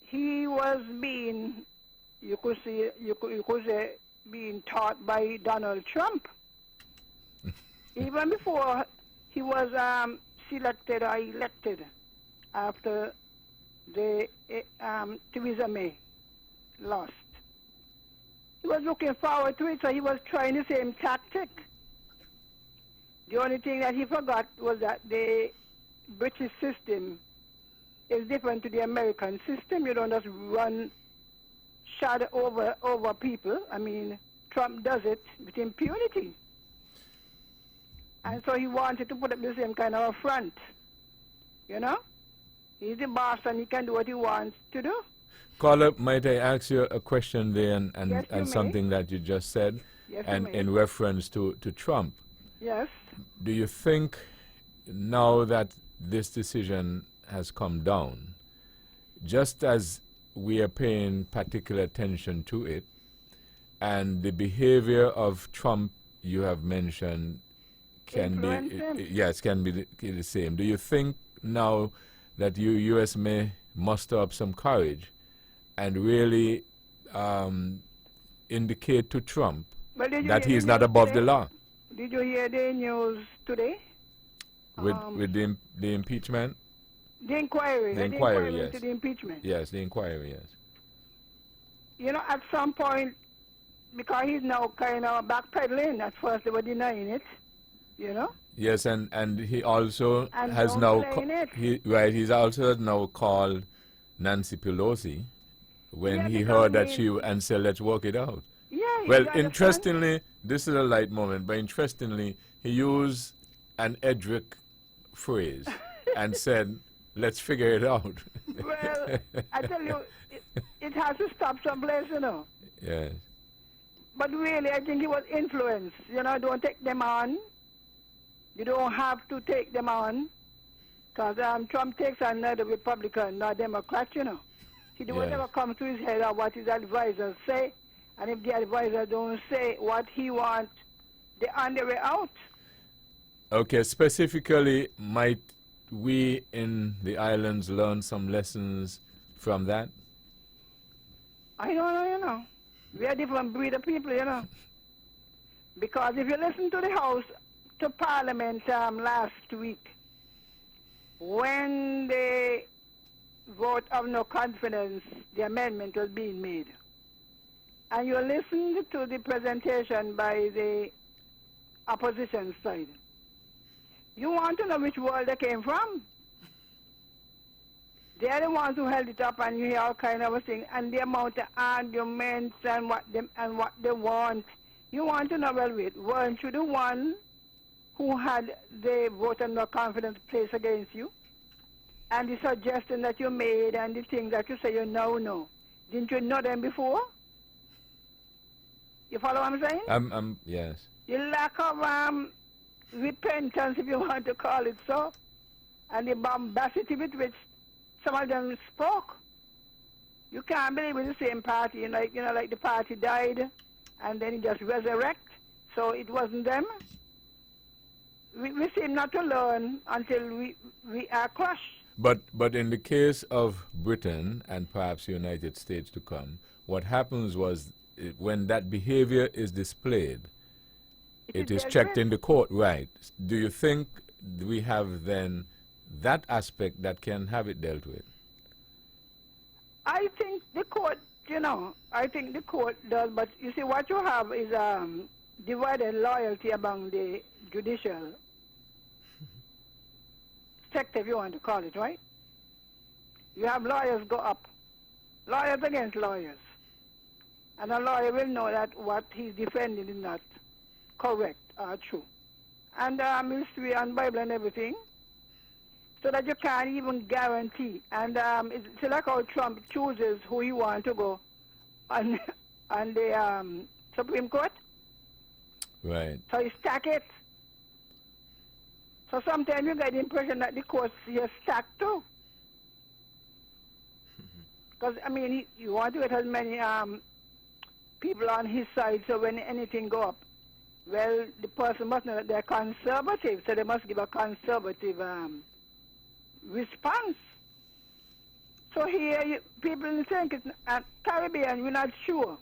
he was being, you could say, being taught by Donald Trump. Even before he was selected or elected, after the Theresa May lost. He was looking forward to it, so he was trying the same tactic. The only thing that he forgot was that the British system is different to the American system. You don't just run shadow over people. I mean, Trump does it with impunity. And so he wanted to put up the same kind of a front. You know? He's the boss and he can do what he wants to do. Caller, might I ask you a question there, and, Yes, and something that you just said, Yes, and you may. in reference to Trump? Yes. Do you think, now that this decision has come down, just as we are paying particular attention to it, and the behavior of Trump you have mentioned can Influence him. be, yes, can be the same. Do you think now that U.S. may muster up some courage and really indicate to Trump Well, did you that hear he is the not news above today? the law Did you hear the news today? with the impeachment? The inquiry. The inquiry, into yes. the impeachment. Yes, the inquiry, yes. You know, at some point, because he's now kind of backpedaling, at first they were denying it, you know? Yes, and he also And has now downplaying it. he's also now called Nancy Pelosi when Yeah, he because heard that he- and said, let's work it out. Yeah. Well, you understand? interestingly, this is a light moment, but interestingly, he used an Edric phrase and said, let's figure it out. Well, I tell you, it has to stop someplace, you know. Yes. But really, I think it was influence. You know, don't take them on. You don't have to take them on. Because Trump takes on neither Republican nor Democrat, you know. See, the whatever comes to his head or what his advisors say. And if the advisor don't say what he wants, they're on their way out. Okay, specifically, might we in the islands learn some lessons from that? I don't know, you know. We are different breed of people, you know. Because if you listen to the House, to Parliament last week, when the vote of no confidence, the amendment was being made, and you listened to the presentation by the opposition side, you want to know which world they came from. They're the ones who held it up, and you hear all kind of things, and the amount of arguments and what they want. You want to know, well, wait, weren't you the one who had the vote of no confidence placed against you? And the suggestion that you made and the things that you say you now know, didn't you know them before? You follow what I'm saying? Yes. The lack of repentance, if you want to call it so, and the bombacity with which some of them spoke. You can't believe it's the same party, like the party died and then it just resurrect. So it wasn't them. We seem not to learn until we are crushed. But in the case of Britain and perhaps the United States to come, what happens was when that behavior is displayed, it is checked in the court, right? Do you think we have then that aspect that can have it dealt with? I think the court, I think the court does, but you see what you have is divided loyalty among the judicial sector, if you want to call it, right? You have lawyers go up, lawyers against lawyers. And a lawyer will know that what he's defending is not correct or true. And history and Bible and everything, so that you can't even guarantee. And it's like how Trump chooses who he wants to go on the Supreme Court. Right. So he stack it. So sometimes you get the impression that the courts are stacked too. Because, you want to get as many people on his side, so when anything go up, well, the person must know that they're conservative, so they must give a conservative response. So here, people think it's Caribbean, we're not sure.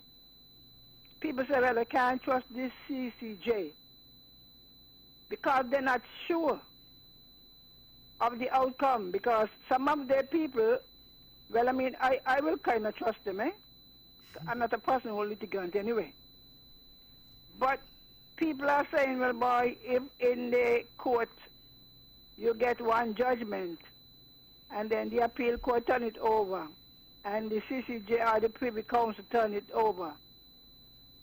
People say, well, I can't trust this CCJ because they're not sure of the outcome, because some of their people, well, I will kind of trust them, eh? I'm not a person who litigant anyway. But people are saying, well, boy, if in the court you get one judgment, and then the appeal court turn it over, and the CCJ or the Privy Council turn it over,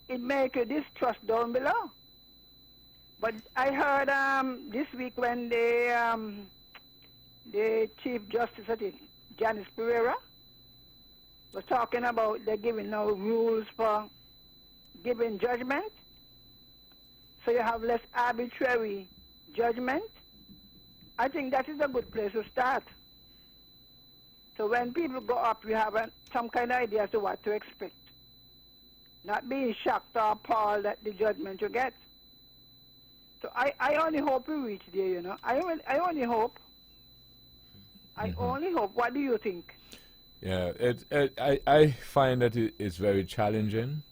it make you distrust down below. But I heard this week when the Chief Justice, I think, Janice Pereira, was talking about they're giving now rules for giving judgment, so you have less arbitrary judgment. I think that is a good place to start. So when people go up, you have some kind of idea as to what to expect. Not being shocked or appalled at the judgment you get. So I only hope we reach there, I only hope. I only hope. What do you think? Yeah, I find that it's very challenging.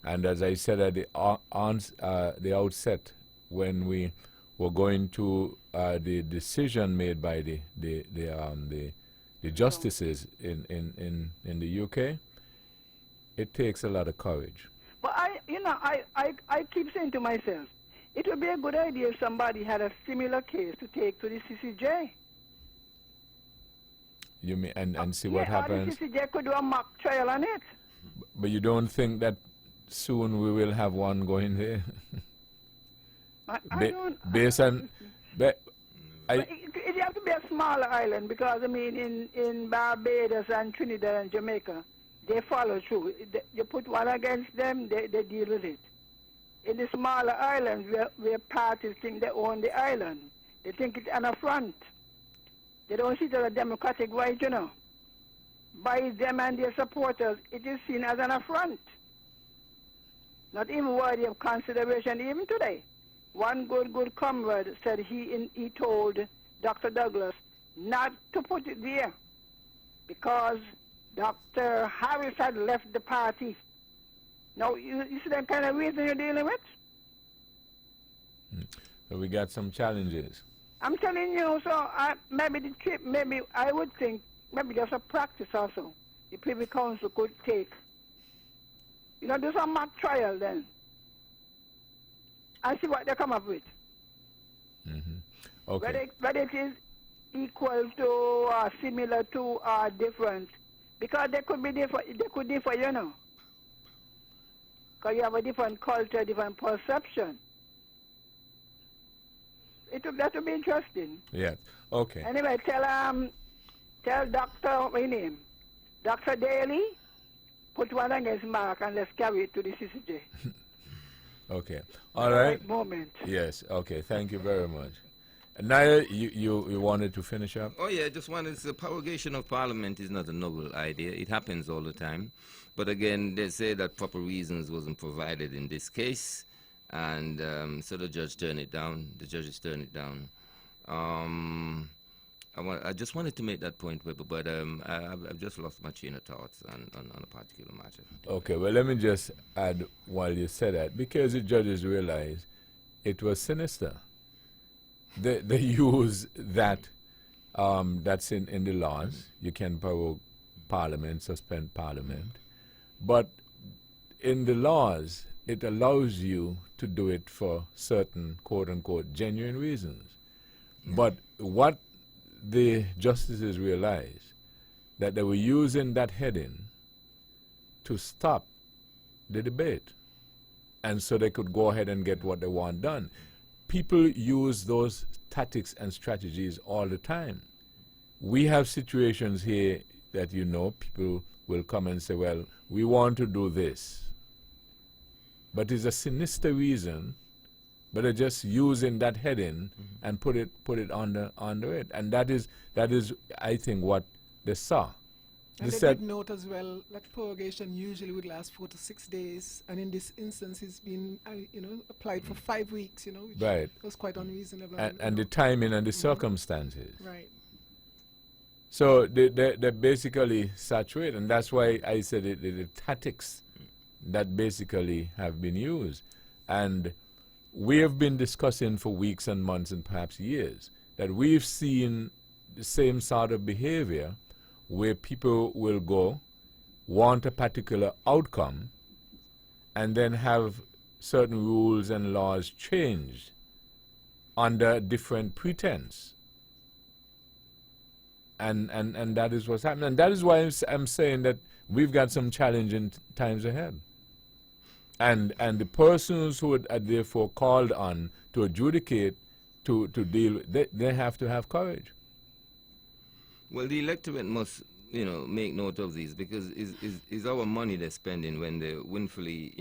And as I said at the outset, when we were going to the decision made by the justices in the UK, it takes a lot of courage. But I keep saying to myself, it would be a good idea if somebody had a similar case to take to the CCJ. You mean and see what happens? The CCJ could do a mock trial on it. But you don't think that soon we will have one going there? I don't. Based on, it be a smaller island because, I mean, in Barbados and Trinidad and Jamaica, they follow through. You put one against them, they deal with it. In the smaller islands where parties think they own the island, they think it's an affront. They don't see it as a democratic right, you know. By them and their supporters, it is seen as an affront. Not even worthy of consideration even today. One good comrade said he told Dr. Douglas not to put it there because Dr. Harris had left the party. Now, you see that kind of reason you're dealing with? So we got some challenges. I'm telling you, so maybe the trip, maybe I would think, maybe there's a practice also the Privy Council could take. You know, do some mock trial then and see what they come up with. Okay. Whether it is equal to or similar to or different. Because they could be different, they could differ, you know. Because you have a different culture, different perception. That would be interesting. Yeah. Okay. Anyway, tell Dr. What's his name? Dr. Daly, put one against Mark and let's carry it to the CCJ. Okay. All right. Moment. Yes. Okay. Thank you very much. Naya, you wanted to finish up? Oh, yeah, just wanted to say prorogation of Parliament is not a novel idea. It happens all the time. But again, they say that proper reasons wasn't provided in this case. And so the judge turned it down. The judges turned it down. I just wanted to make that point, Weber, but I've just lost my chain of thoughts on a particular matter. Okay, well, let me just add while you said that, because the judges realized it was sinister. They use that, that's in the laws. You can prorogue Parliament, suspend Parliament. But in the laws, it allows you to do it for certain, quote-unquote, genuine reasons. Yeah. But what the justices realized, that they were using that heading to stop the debate. And so they could go ahead and get what they want done. People use those tactics and strategies all the time. We have situations here that, you know, people will come and say, well, we want to do this. But it's a sinister reason, but they're just using that heading and put it under it. And that is, I think, what they saw. And they did note as well that prorogation usually would last 4 to 6 days, and in this instance, it's been applied for 5 weeks. Which right. was quite unreasonable. And the timing and the circumstances. Right. So they basically saturate, and that's why I said the tactics that basically have been used. And we have been discussing for weeks and months and perhaps years that we've seen the same sort of behavior where people will go, want a particular outcome, and then have certain rules and laws changed under different pretense. And that is what's happening. And that is why I'm saying that we've got some challenging times ahead. And the persons who are therefore called on to adjudicate, to deal, they have to have courage. Well, the electorate must, make note of these, because it's our money they're spending when they willfully,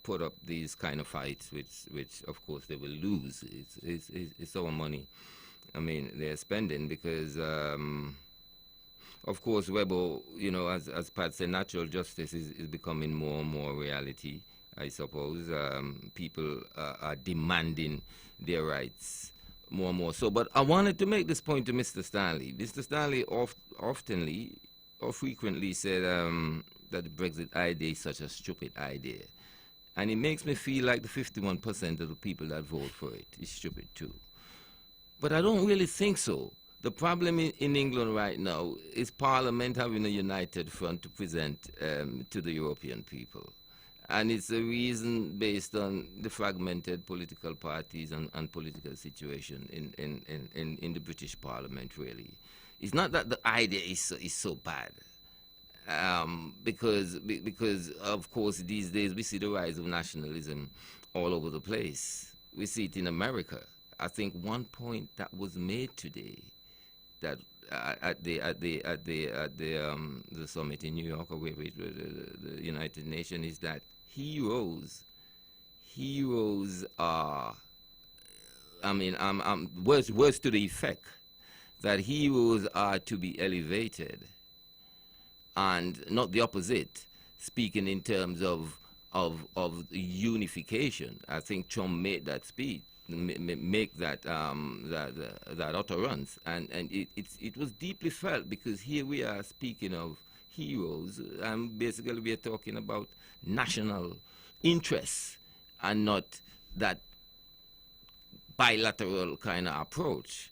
put up these kind of fights, which of course they will lose. It's our money. I mean, they're spending because, of course, Weber, as Pat said, natural justice is becoming more and more reality, I suppose. People are demanding their rights more and more. So, but I wanted to make this point to Mr. Stanley. Mr. Stanley oftenly or frequently said that the Brexit idea is such a stupid idea. And it makes me feel like the 51% of the people that vote for it is stupid too. But I don't really think so. The problem in England right now is Parliament having a united front to present to the European people. And it's a reason based on the fragmented political parties and political situation in the British Parliament, really. It's not that the idea is so bad. Because of course, these days we see the rise of nationalism all over the place. We see it in America. I think one point that was made today at the summit in New York, or wherever it was, the United Nations, is that heroes are, I mean, words to the effect that heroes are to be elevated, and not the opposite. Speaking in terms of unification, I think Trump made that speech, make that that utterance, and it was deeply felt, because here we are speaking of heroes, and basically we are talking about national interests and not that bilateral kind of approach.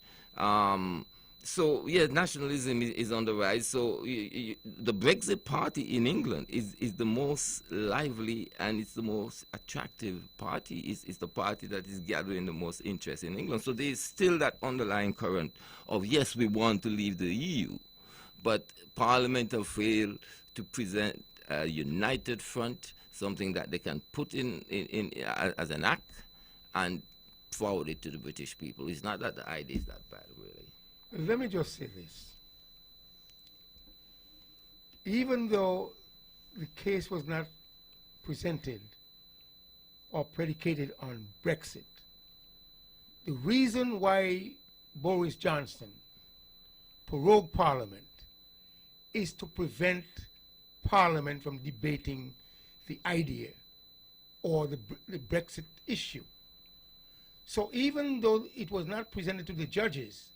So, yeah, nationalism is on the rise. So the Brexit Party in England is the most lively, and it's the most attractive party. It's the party that is gathering the most interest in England. So there's still that underlying current of, yes, we want to leave the EU, but Parliament have failed to present a united front, something that they can put in as an act and forward it to the British people. It's not that the idea is that bad, really. Let me just say this. Even though the case was not presented or predicated on Brexit, the reason why Boris Johnson prorogued Parliament is to prevent Parliament from debating the idea or the Brexit issue. So even though it was not presented to the judges,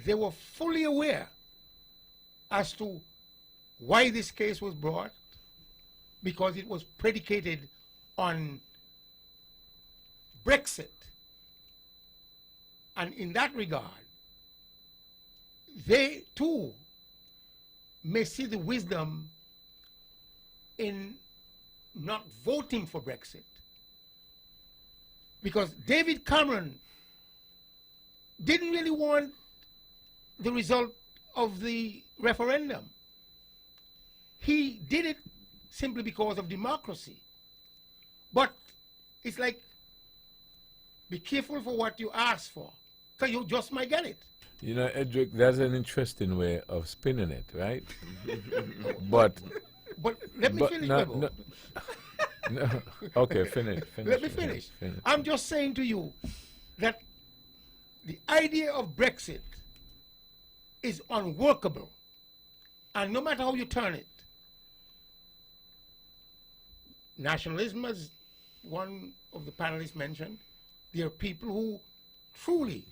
they were fully aware as to why this case was brought, because it was predicated on Brexit. And in that regard, they too may see the wisdom in not voting for Brexit. Because David Cameron didn't really want the result of the referendum. He did it simply because of democracy. But it's like, be careful for what you ask for, because you just might get it. You know, Edric, that's an interesting way of spinning it, right? But let me finish, no, okay, finish. Let me finish. I'm just saying to you that the idea of Brexit is unworkable, and no matter how you turn it, nationalism, as one of the panelists mentioned, there are people who truly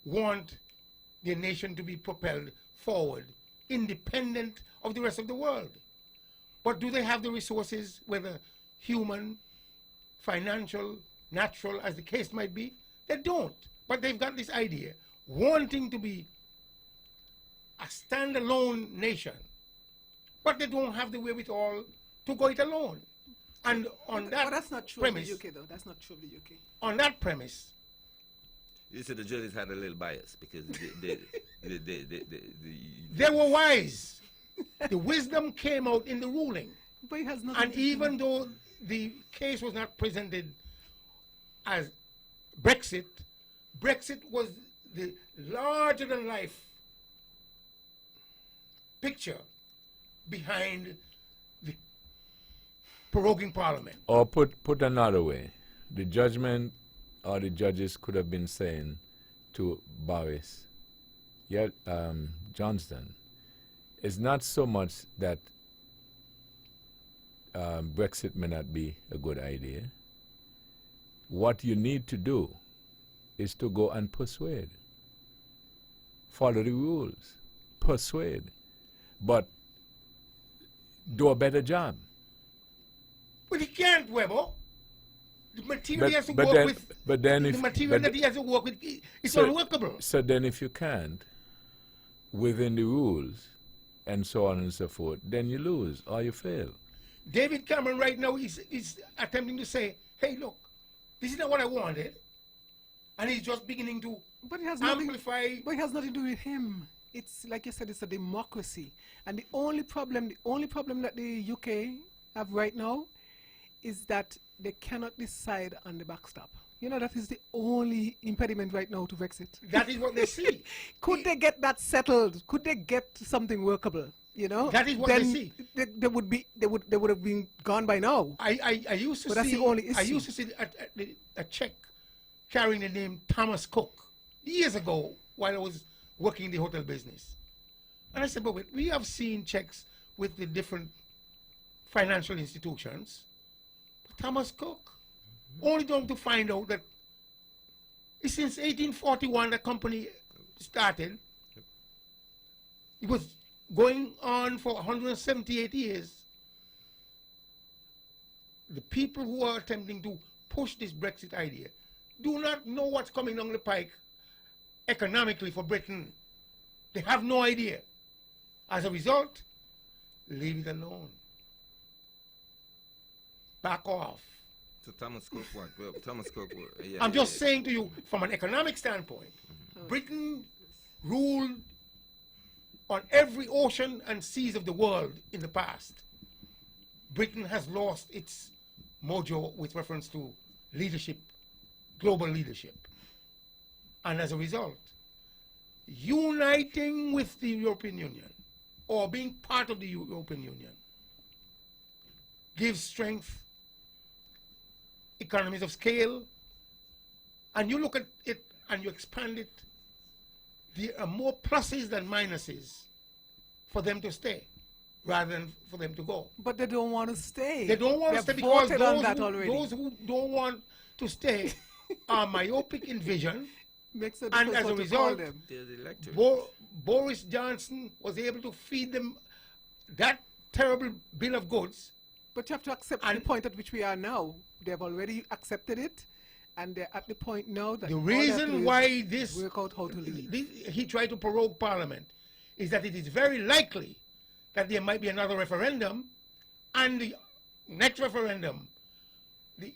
want their nation to be propelled forward, independent of the rest of the world. But do they have the resources, whether human, financial, natural, as the case might be? They don't. But they've got this idea, wanting to be a standalone nation, but they don't have the wherewithal to go it alone. And on that that's not true premise, of the UK, though. That's not true of the UK. On that premise, You see, the judges had a little bias because they were wise. The wisdom came out in the ruling. But it has nothing And to even though the case was not presented as Brexit, Brexit was the larger-than-life picture behind the proroguing Parliament. Or put another way, the judgment or the judges could have been saying to Boris Johnson, it's not so much that Brexit may not be a good idea. What you need to do is to go and persuade. Follow the rules. Persuade. But do a better job. But he can't, Weber. The material he has to work with, the material that he has to work with, it's unworkable. So then if you can't, within the rules, and so on and so forth, then you lose or you fail. David Cameron right now is attempting to say, hey, look, this is not what I wanted. And he's just beginning to amplify. But it has nothing to do with him. It's like you said, it's a democracy. And the only problem that the UK have right now is that they cannot decide on the backstop. You know, that is the only impediment right now to Brexit. That is what they see. Could they get that settled? Could they get something workable? You know, That is what then they see. They would have been gone by now. I used to But that's see the only I issue. used to see a check carrying the name Thomas Cook years ago while I was working in the hotel business. And I said, but wait, we have seen checks with the different financial institutions. But Thomas Cook, only to find out that since 1841 the company started. It was going on for 178 years. The people who are attempting to push this Brexit idea do not know what's coming down the pike economically for Britain. They have no idea. As a result, leave it alone. Back off. So Thomas Cook, what? Well, Thomas Cook, yeah. I'm just saying to you, from an economic standpoint, Britain ruled on every ocean and seas of the world in the past. Britain has lost its mojo with reference to leadership, global leadership. And as a result, uniting with the European Union or being part of the European Union gives strength, economies of scale, and you look at it and you expand it, there are more pluses than minuses for them to stay rather than for them to go. But they don't want to stay. They don't want to stay They've because voted on that already. those who don't want to stay are myopic in vision, Makes a and difference as a what you call result, them. They're the electorate. Boris Johnson was able to feed them that terrible bill of goods. But you have to accept the And- point at which we are now. They've already accepted it, and they're at the point now that The all they have to reason do why is this work out how to leave. he tried to prorogue Parliament is that it is very likely that there might be another referendum, and the next referendum, the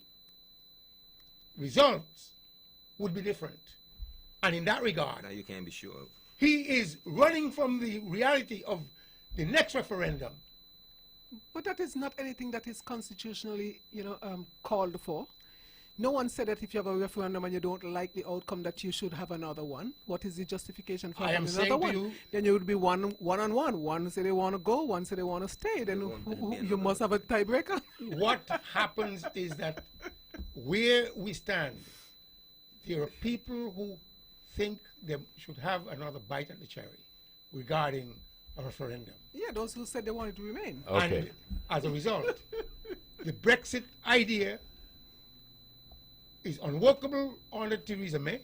results would be different. And in that regard, Now you can't be sure of. he is running from the reality of the next referendum. But that is not anything that is constitutionally, called for. No one said that if you have a referendum and you don't like the outcome that you should have another one. What is the justification for I am having saying another to one? you- Then you would be one on one. One say they want to go, one say they want to stay. Then you must have a tiebreaker. What happens is that where we stand, there are people who think they should have another bite at the cherry regarding a referendum. Yeah, those who said they wanted to remain. Okay. And as a result, the Brexit idea is unworkable under Theresa May.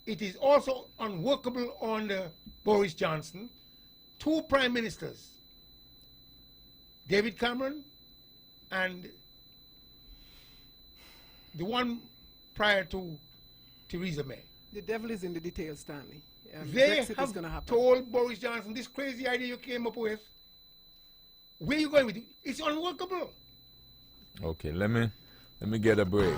It is also unworkable under Boris Johnson. Two prime ministers, David Cameron and the one prior to Theresa May. The devil is in the details, Stanley. They Brexit is have going to happen. told Boris Johnson, this crazy idea you came up with, where are you going with it? It's unworkable. Okay, let me get a break.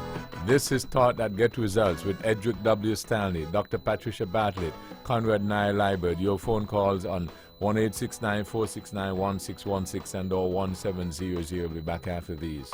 This is Thought That Get Results with Edric W. Stanley, Dr. Patricia Bartlett, Conrad Nye Liebert. Your phone calls on 1-869-469-1616 and or 1700. We'll be back after these.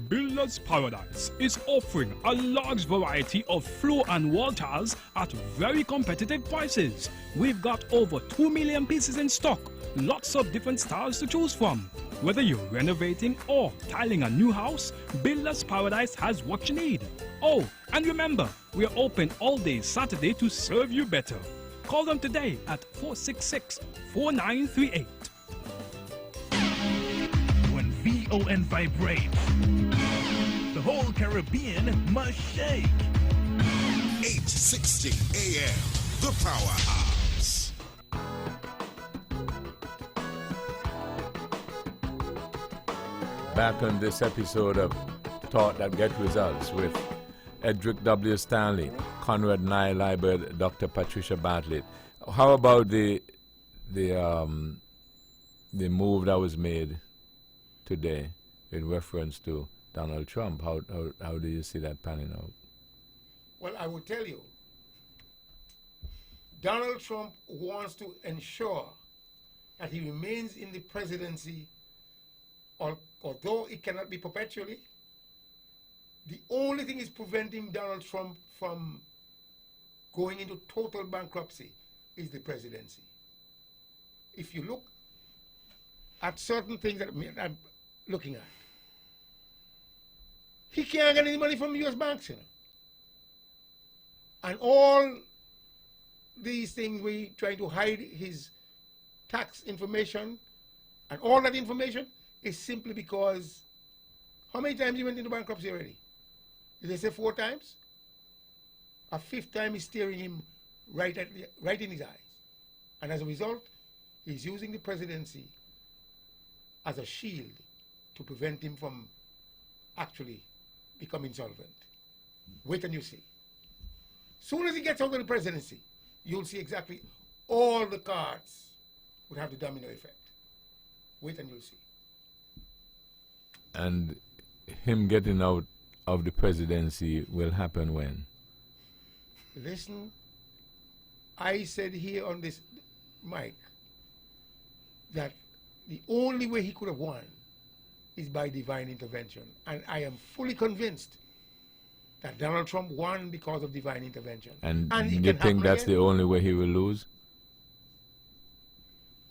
Builders Paradise is offering a large variety of floor and wall tiles at very competitive prices. We've got over 2 million pieces in stock, lots of different styles to choose from. Whether you're renovating or tiling a new house, Builders Paradise has what you need. Oh, and remember, we're open all day Saturday to serve you better. Call them today at 466-4938. When VON vibrates, the whole Caribbean must shake. 860 AM, the Powerhouse. Back on this episode of Thought That Get Results with Edric W. Stanley, Conrad Nye Liebert, Dr. Patricia Bartlett. How about the move that was made today in reference to Donald Trump? How do you see that panning out? Well, I will tell you, Donald Trump wants to ensure that he remains in the presidency or although it cannot be perpetually, the only thing is preventing Donald Trump from going into total bankruptcy is the presidency. If you look at certain things that I'm looking at, he can't get any money from U.S. banks, you know. And all these things, we try to hide his tax information, and all that information is simply because, how many times he went into bankruptcy already? Did they say 4 times? A 5th time is staring him right in his eyes. And as a result, he's using the presidency as a shield to prevent him from actually becoming insolvent. Wait and you see. Soon as he gets out of the presidency, you'll see exactly all the cards would have the domino effect. Wait and you'll see. And him getting out of the presidency will happen when? Listen, I said here on this mic that the only way he could have won is by divine intervention. And I am fully convinced that Donald Trump won because of divine intervention. And it you can think happen that's again. the only way he will lose?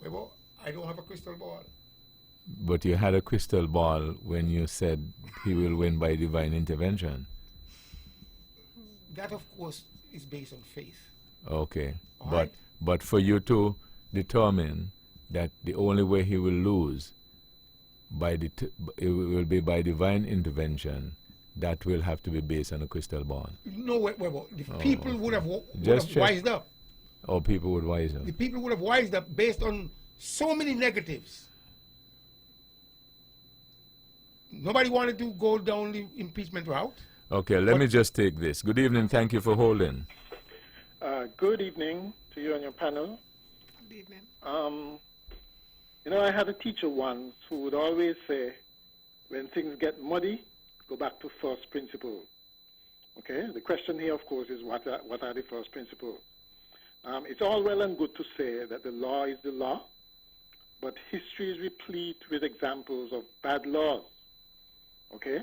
Well, I don't have a crystal ball. But you had a crystal ball when you said he will win by divine intervention. That, of course, is based on faith. Okay. All But right. but for you to determine that the only way he will lose it will be by divine intervention, that will have to be based on a crystal ball. No, wait. The people would have Just check. wised up. Or people would wise up. The people would have wised up based on so many negatives. Nobody wanted to go down the impeachment route. Okay, let me just take this. Good evening. Thank you for holding. Good evening to you and your panel. Good evening. You know, I had a teacher once who would always say, when things get muddy, go back to first principle. Okay? The question here, of course, is what are the first principles? It's all well and good to say that the law is the law, but history is replete with examples of bad laws. Okay?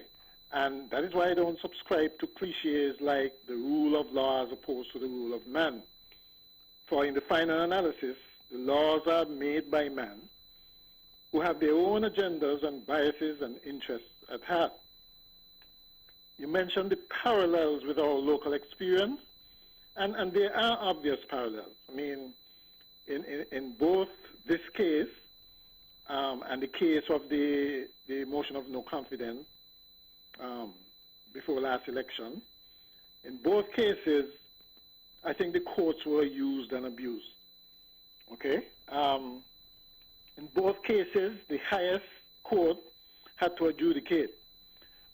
And that is why I don't subscribe to cliches like the rule of law as opposed to the rule of man. For in the final analysis, the laws are made by man who have their own agendas and biases and interests at heart. You mentioned the parallels with our local experience, and there are obvious parallels. I mean, in both this case and the case of the motion of no confidence before last election, in both cases, I think the courts were used and abused. Okay? In both cases, the highest court had to adjudicate.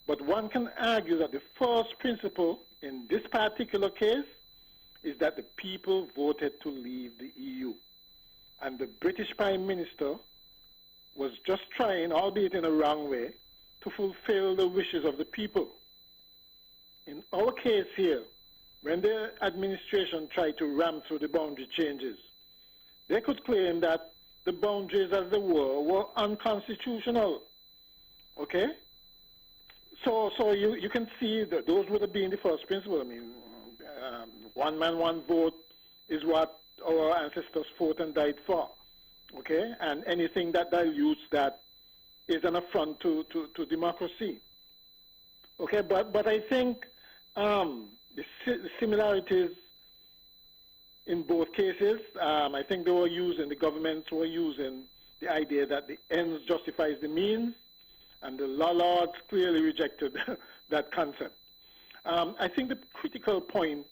But one can argue that the first principle in this particular case is that the people voted to leave the EU. And the British Prime Minister was just trying, albeit in a wrong way, to fulfill the wishes of the people. In our case here, when the administration tried to ram through the boundary changes, they could claim that the boundaries as they were unconstitutional. Okay? So you can see that those would have been the first principle. I mean, one man, one vote is what our ancestors fought and died for. Okay? And anything that dilutes that is an affront to democracy. Okay? But I think the similarities in both cases, I think the governments were using the idea that the ends justifies the means, and the law lords clearly rejected that concept. I think the critical point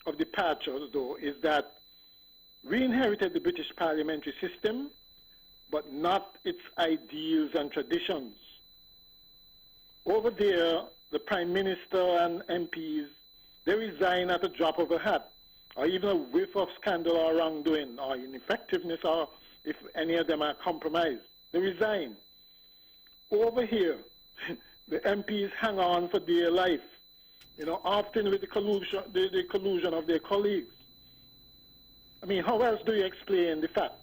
of departure, though, is that we inherited the British parliamentary system, but not its ideals and traditions. Over there, the Prime Minister and MPs, they resign at a drop of a hat, or even a whiff of scandal or wrongdoing, or ineffectiveness, or if any of them are compromised. They resign. Over here, the MPs hang on for dear life, often with the collusion of their colleagues. I mean, how else do you explain the fact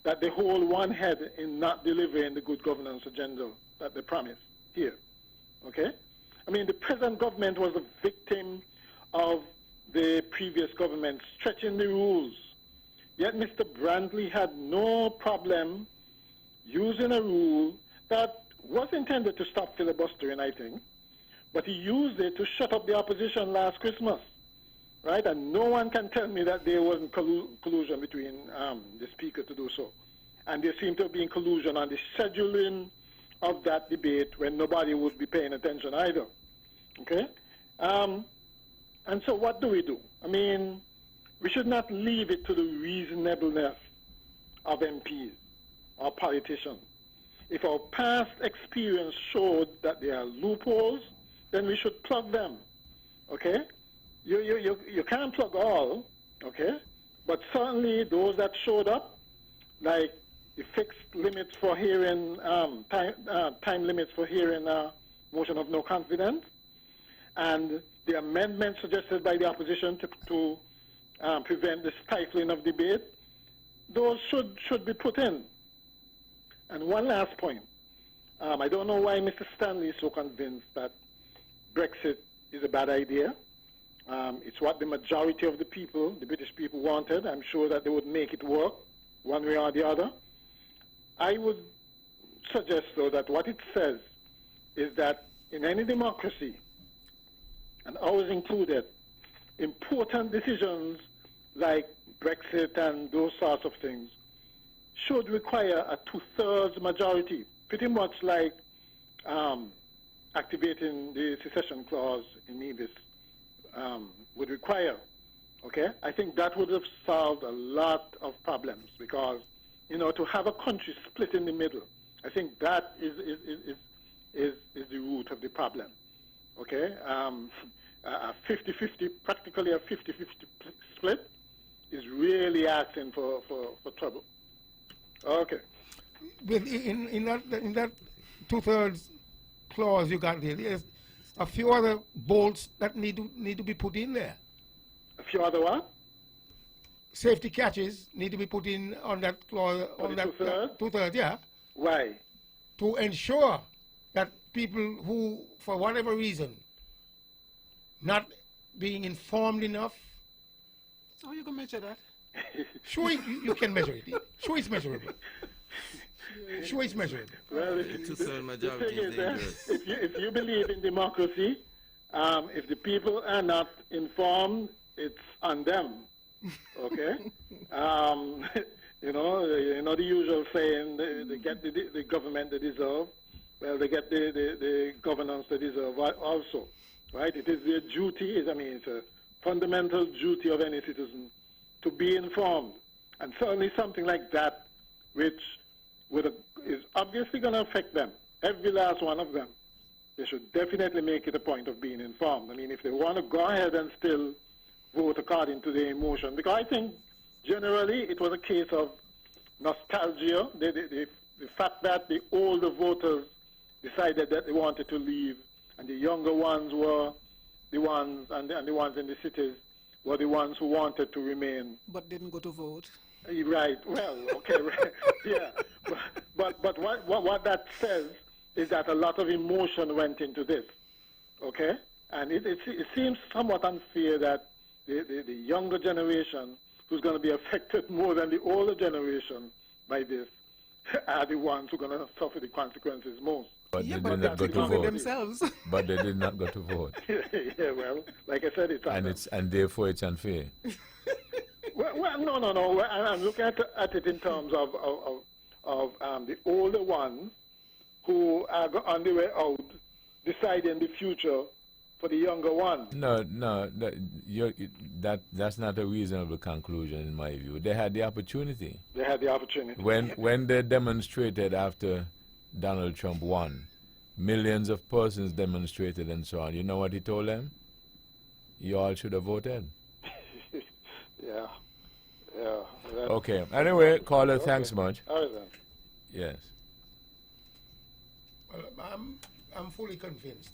that they hold one head in not delivering the good governance agenda that they promised here. Okay? I mean, the present government was a victim of the previous government stretching the rules. Yet Mr. Brantley had no problem using a rule that was intended to stop filibustering, I think, but he used it to shut up the opposition last Christmas, right? And no one can tell me that there wasn't collusion between the speaker to do so. And there seemed to be in collusion on the scheduling of that debate when nobody would be paying attention either, okay? And so what do we do? I mean, we should not leave it to the reasonableness of MPs or politicians. If our past experience showed that there are loopholes, then we should plug them, okay? You can't plug all, okay? But certainly those that showed up, like the fixed limits for hearing, time limits for hearing motion of no confidence, and the amendment suggested by the opposition to prevent the stifling of debate, those should be put in. And one last point. I don't know why Mr. Stanley is so convinced that Brexit is a bad idea. It's what the majority of the people, the British people, wanted. I'm sure that they would make it work one way or the other. I would suggest, though, that what it says is that in any democracy, and ours included, important decisions like Brexit and those sorts of things should require a 2/3 majority, pretty much like activating the secession clause in Nevis would require. Okay, I think that would have solved a lot of problems because, you know, to have a country split in the middle, I think that is the root of the problem. Okay, a 50-50, practically a 50-50 split is really asking for trouble. Okay. In that 2/3 clause you got there, there's a few other bolts that need to be put in there. A few other what? Safety catches need to be put in on that clause, on that 2/3, yeah. Why? To ensure that people who, for whatever reason, not being informed enough. How you can measure that? Sure, you can measure it. Sure, it's measurable. Sure, it's measurable. Well, the thing is that if you believe in democracy, if the people are not informed, it's on them. Okay, you know the usual saying: they get the government they deserve. Well, they get the governance they deserve also, right? It is their duty. It's a fundamental duty of any citizen to be informed, and certainly something like that, which is obviously going to affect them, every last one of them. They should definitely make it a point of being informed. I mean, if they want to go ahead and still vote according to their emotion, because I think generally it was a case of nostalgia, the fact that the older voters decided that they wanted to leave, and the younger ones were the ones, and the ones in the cities were the ones who wanted to remain. But didn't go to vote. Right. Well, okay. Right. Yeah. But what that says is that a lot of emotion went into this. Okay. And it seems somewhat unfair that the younger generation, who's going to be affected more than the older generation by this, are the ones who are going to suffer the consequences most. But they did not go to vote. Themselves. But they did not go to vote. Yeah, well, like I said, and therefore it's unfair. Well, no. I'm looking at it in terms of the older ones who are on the way out, deciding the future for the younger ones. No, that's not a reasonable conclusion in my view. They had the opportunity. They had the opportunity. When they demonstrated after Donald Trump won, millions of persons demonstrated and so on. You know what he told them? You all should have voted. Yeah. Okay. Anyway, caller, thanks much. All right, then. Yes. Well, I'm fully convinced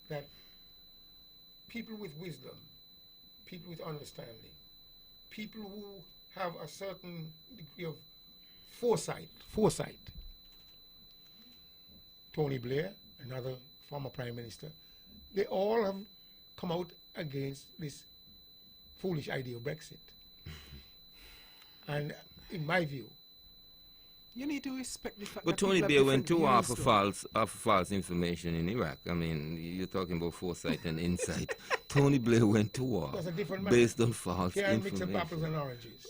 that people with wisdom, people with understanding, people who have a certain degree of foresight. Tony Blair, another former prime minister, they all have come out against this foolish idea of Brexit. And in my view, you need to respect the fact but that Tony people have Blair went different too off views, of false information in Iraq. I mean, you're talking about foresight and insight. Tony Blair went to war that's a different based on false can't mix up information. apples and oranges.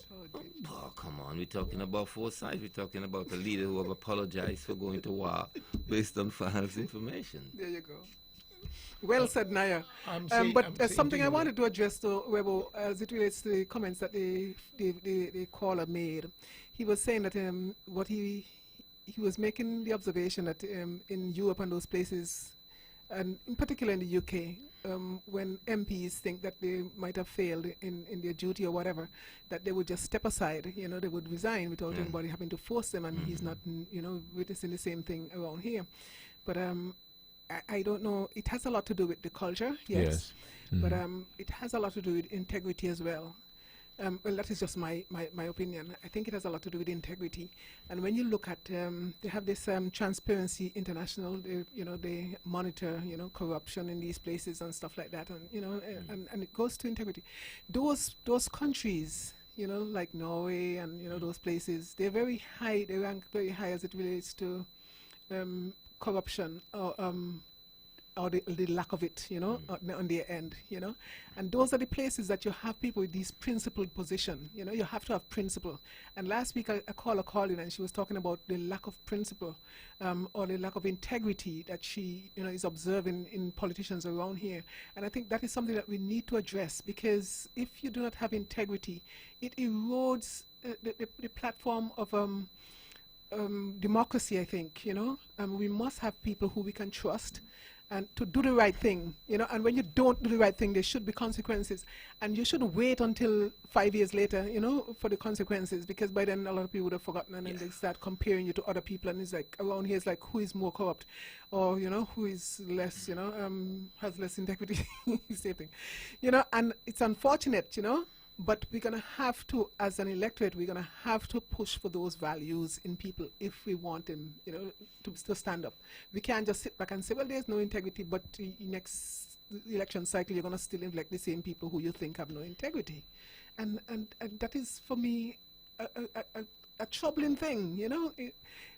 Oh, come on. We're talking about foresight. We're talking about a leader who have apologized for going to war based on false information. There you go. Well said, Naya. I'm But saying something I to you- wanted to address, though, Webo, as it relates to the comments that the caller made. He was saying that what he was making the observation that in Europe and those places, and in particular in the UK, when MPs think that they might have failed in their duty or whatever, that they would just step aside, you know, they would resign without anybody having to force them, and he's not, you know, witnessing the same thing around here. But I don't know, it has a lot to do with the culture, yes. But it has a lot to do with integrity as well. Well, that is just my opinion. I think it has a lot to do with integrity. And when you look at, they have this Transparency International, they monitor, corruption in these places and stuff like that. And, and it goes to integrity. Those countries, like Norway and, those places, they're very high, they rank very high as it relates to corruption or the lack of it, on their end, And those are the places that you have people with these principled position, you have to have principle. And last week a caller called in and she was talking about the lack of principle or the lack of integrity that she, is observing in politicians around here. And I think that is something that we need to address, because if you do not have integrity, it erodes the platform of democracy, I think, we must have people who we can trust and to do the right thing, and when you don't do the right thing, there should be consequences. And you shouldn't wait until 5 years later, for the consequences, because by then a lot of people would have forgotten, and then they start comparing you to other people, and it's like, around here it's like, who is more corrupt, or, who is less, has less integrity, same thing, and it's unfortunate, but we're going to have to, as an electorate, we're going to have to push for those values in people if we want them, to stand up. We can't just sit back and say, well, there's no integrity, but next election cycle, you're going to still elect the same people who you think have no integrity. And that is, for me, a troubling thing,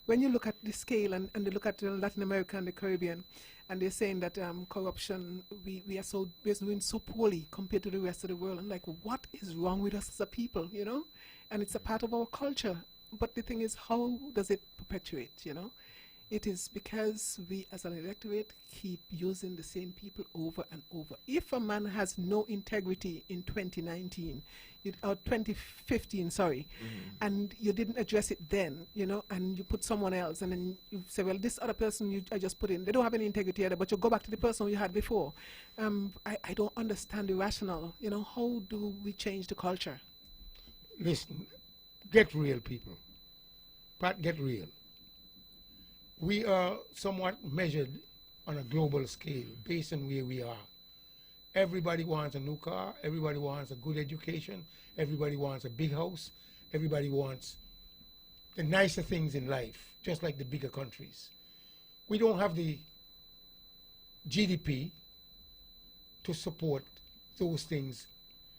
when you look at the scale and you look at Latin America and the Caribbean, and they're saying that corruption, we're doing so poorly compared to the rest of the world. I'm like, what is wrong with us as a people, And it's a part of our culture. But the thing is, how does it perpetuate, It is because we as an electorate keep using the same people over and over. If a man has no integrity in 2019, or 2015, sorry, and you didn't address it then, and you put someone else, and then you say, well, this other person I just put in, they don't have any integrity either, but you go back to the person you had before. I don't understand the rationale. How do we change the culture? Listen, get real, people. Pat, get real. We are somewhat measured on a global scale based on where we are. Everybody wants a new car, everybody wants a good education, everybody wants a big house, everybody wants the nicer things in life, just like the bigger countries. We don't have the GDP to support those things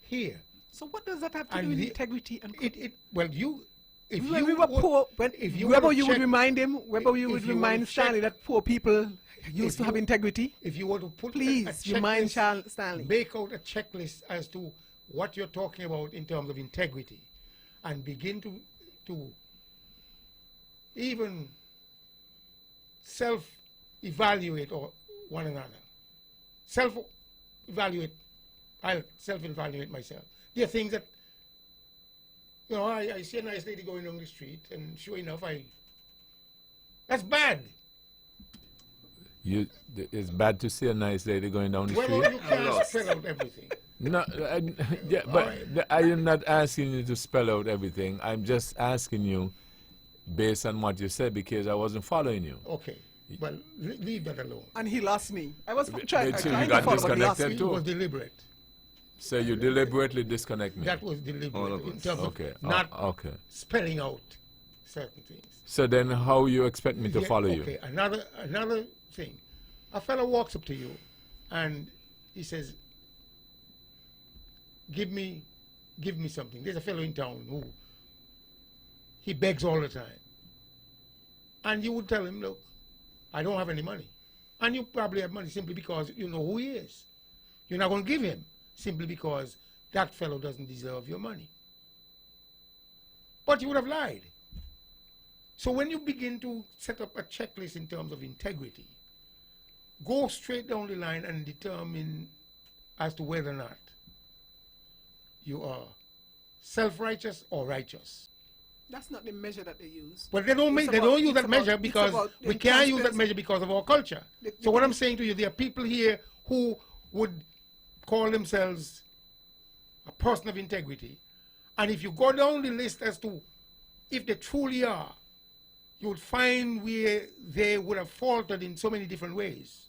here. So what does that have to do with integrity? And If when you we were poor, Webber, you would remind him, remind Stanley that poor people used to have integrity. If you want to put please remind Stanley. Make out a checklist as to what you're talking about in terms of integrity, and begin to even self-evaluate one another. Self-evaluate. I'll self-evaluate myself. There are things that, I see a nice lady going down the street, and sure enough, that's bad. It's bad to see a nice lady going down the street? Well, you can't spell out everything. No, I am not asking you to spell out everything. I'm just asking you based on what you said, because I wasn't following you. Okay, well, leave that alone. And he lost me. I was trying you to got follow, disconnected It too. was deliberate. So you deliberately disconnect me. That was deliberate in terms of Okay. not Okay. spelling out certain things. So then how you expect me to follow you? Okay, another thing. A fellow walks up to you and he says, give me something. There's a fellow in town who he begs all the time. And you would tell him, look, I don't have any money. And you probably have money simply because you know who he is. You're not going to give him simply because that fellow doesn't deserve your money. But you would have lied. So when you begin to set up a checklist in terms of integrity, go straight down the line and determine as to whether or not you are self-righteous or righteous. That's not the measure that they use. But they don't use that measure because we can't use that measure because of our culture. So what I'm saying to you, there are people here who would call themselves a person of integrity, and if you go down the list as to if they truly are, you would find where they would have faltered in so many different ways.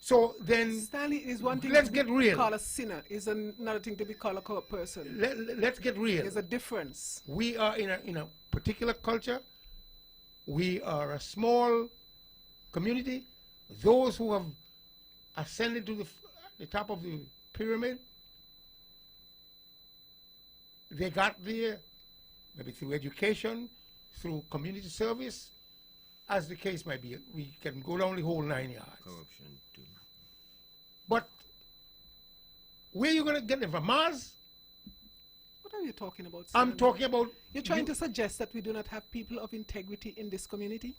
So then, Stanley, is one thing let's to get be real. called a sinner. Is another thing to be called a corrupt person. Let's get real. There's a difference. We are in a particular culture. We are a small community. Those who have ascended to the top of the pyramid, they got there maybe through education, through community service, as the case might be. We can go down the whole 9 yards. Corruption too. But where are you going to get them from? Mars? What are you talking about? I'm talking about... You're trying to suggest that we do not have people of integrity in this community?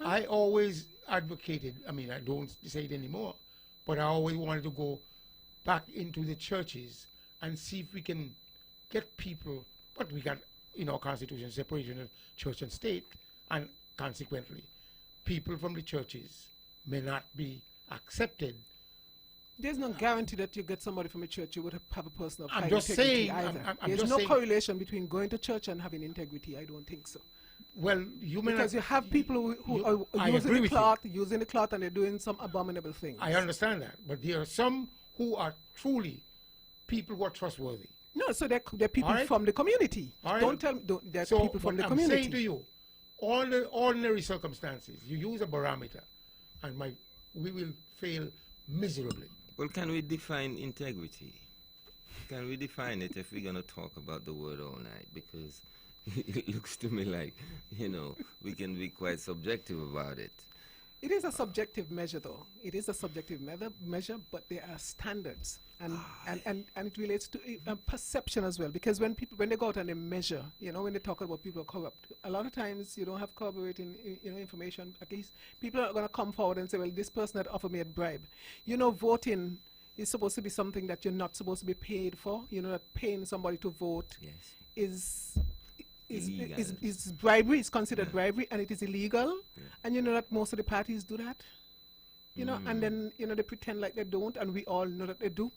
I always advocated, I mean, I don't say it anymore, but I always wanted to go back into the churches and see if we can get people, but we got in our constitution separation of church and state, and consequently, people from the churches may not be accepted. There's no guarantee that you get somebody from a church you would have a person of I'm high just integrity saying, either. I'm There's just no saying- correlation between going to church and having integrity. I don't think so. Well, you may Because not, you have people who I are using agree the with you. cloth, using the cloth, and they're doing some abominable things. I understand that, but there are some who are truly people who are trustworthy. No, so they're people All right. from the community. All right. Don't tell me they're So, people from but the I'm community. saying to you, all the ordinary circumstances, you use a barometer, and we will fail miserably. Well, can we define integrity? Can we define it if we're going to talk about the word all night? Because it looks to me like, we can be quite subjective about it. It is a subjective measure, though. It is a subjective measure, but there are standards, and it relates to perception as well. Because when they go out and they measure, when they talk about people are corrupt, a lot of times you don't have corroborating, information. At least people are going to come forward and say, "Well, this person had offered me a bribe." Voting is supposed to be something that you're not supposed to be paid for. That paying somebody to vote is bribery. It's considered bribery, and it is illegal. And you know that most of the parties do that. And then they pretend like they don't, and we all know that they do.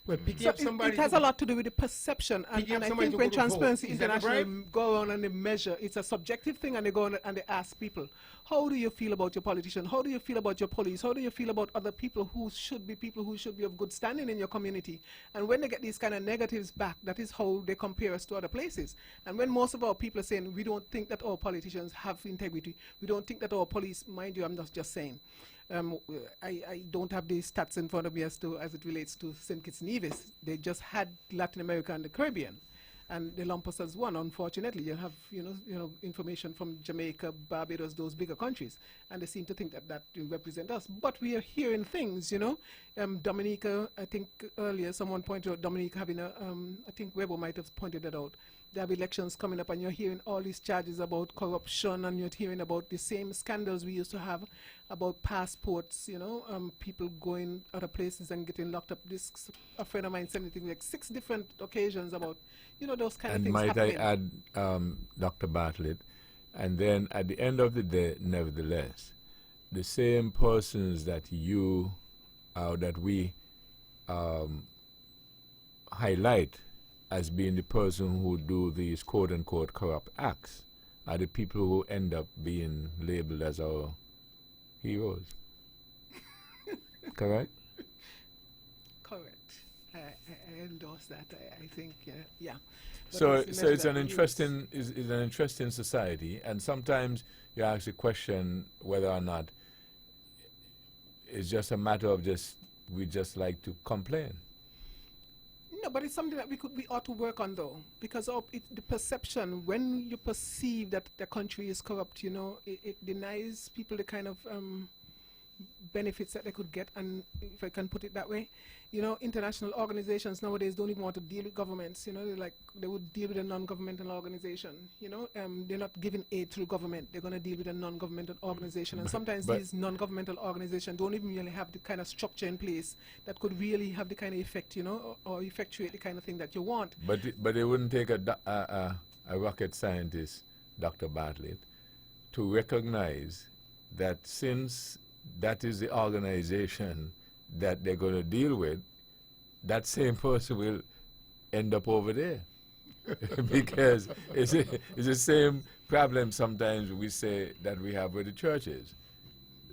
Well, picking So up somebody it has to- a lot to do with the perception, and Picking up I somebody think to when go to vote, Transparency is that a International bribe? go on and they measure, it's a subjective thing, and they go on and they ask people, how do you feel about your politician? How do you feel about your police? How do you feel about other people who should be of good standing in your community? And when they get these kind of negatives back, that is how they compare us to other places. And when most of our people are saying, we don't think that our politicians have integrity, we don't think that our police, mind you, I'm not just saying, I don't have the stats in front of me as it relates to St. Kitts and Nevis. They just had Latin America and the Caribbean, and they lump us as one. Unfortunately, you have information from Jamaica, Barbados, those bigger countries, and they seem to think that will represent us. But we are hearing things, Dominica. I think earlier someone pointed out Dominica having a. I think Weber might have pointed that out. They have elections coming up, and you're hearing all these charges about corruption, and you're hearing about the same scandals we used to have about passports, people going other places and getting locked up. A friend of mine said anything like 6 different occasions about, those kind of And things might happening. I add, Dr. Bartlett, and then at the end of the day, nevertheless, the same persons that we highlight as being the person who do these quote-unquote corrupt acts are the people who end up being labeled as our heroes. Correct? Correct. endorse that. I think, yeah. But So, it's the so measure it's that an we use. interesting is an interesting society, and sometimes you ask the question whether or not it's just a matter of we just like to complain. No, but it's something that we ought to work on, though, because of the perception, when you perceive that the country is corrupt, you know, it denies people the kind of benefits that they could get, and if I can put it that way, you know, international organizations nowadays don't even want to deal with governments. You know, they would deal with a non-governmental organization. You know, they're not giving aid through government. They're going to deal with a non-governmental organization, and sometimes these non-governmental organizations don't even really have the kind of structure in place that could really have the kind of effect, you know, or effectuate the kind of thing that you want. But it wouldn't take a rocket scientist, Dr. Bartlett, to recognize that since that is the organization that they're going to deal with, that same person will end up over there. Because it's the same problem sometimes we say that we have with the churches.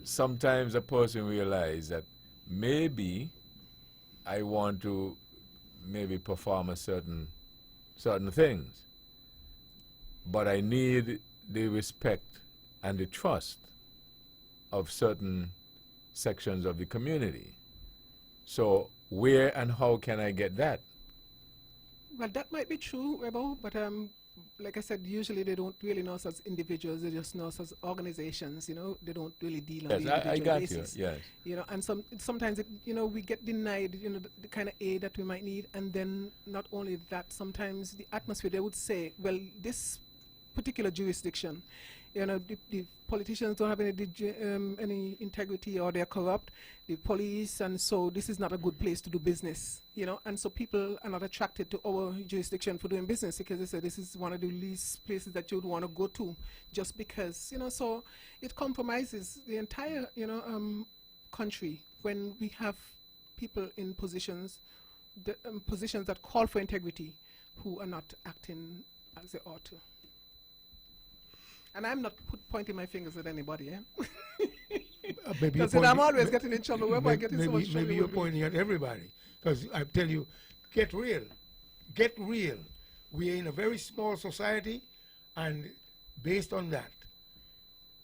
Sometimes a person realizes that maybe I want to perform a certain things, but I need the respect and the trust of certain sections of the community. So where and how can I get that? Well, that might be true, Rebo, but like I said, usually they don't really know us as individuals. They just know us as organizations. You know, they don't really deal on the individual I got basis. you. Yes. You know, and sometimes we get denied, you know, the kind of aid that we might need, and then not only that, sometimes the atmosphere, they would say, well, this particular jurisdiction, you know, the politicians don't have any integrity, or they're corrupt, the police, and so this is not a good place to do business, you know, and so people are not attracted to our jurisdiction for doing business because they say this is one of the least places that you would want to go to, just because, you know, so it compromises the entire, you know, country when we have people in positions that call for integrity who are not acting as they ought to. And I'm not pointing my fingers at anybody, because I'm always getting in trouble. Where am I getting so much trouble? Maybe you're pointing at everybody. Because I tell you, get real. Get real. We are in a very small society, and based on that,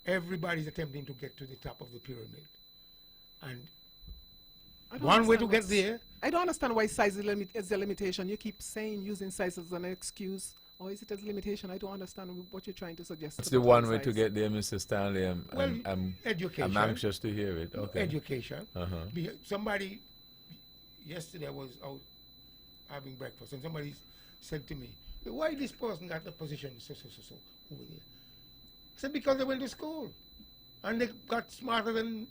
everybody's attempting to get to the top of the pyramid. And one way to get there... I don't understand why size is a limitation. You keep saying using size as an excuse. Or is it as a limitation? I don't understand what you're trying to suggest. It's the one way to get there, Mr. Stanley. Education. I'm anxious to hear it. Okay. Education. Somebody, yesterday I was out having breakfast, and somebody said to me, why this person got the position so over there? I said, because they went to school, and they got smarter than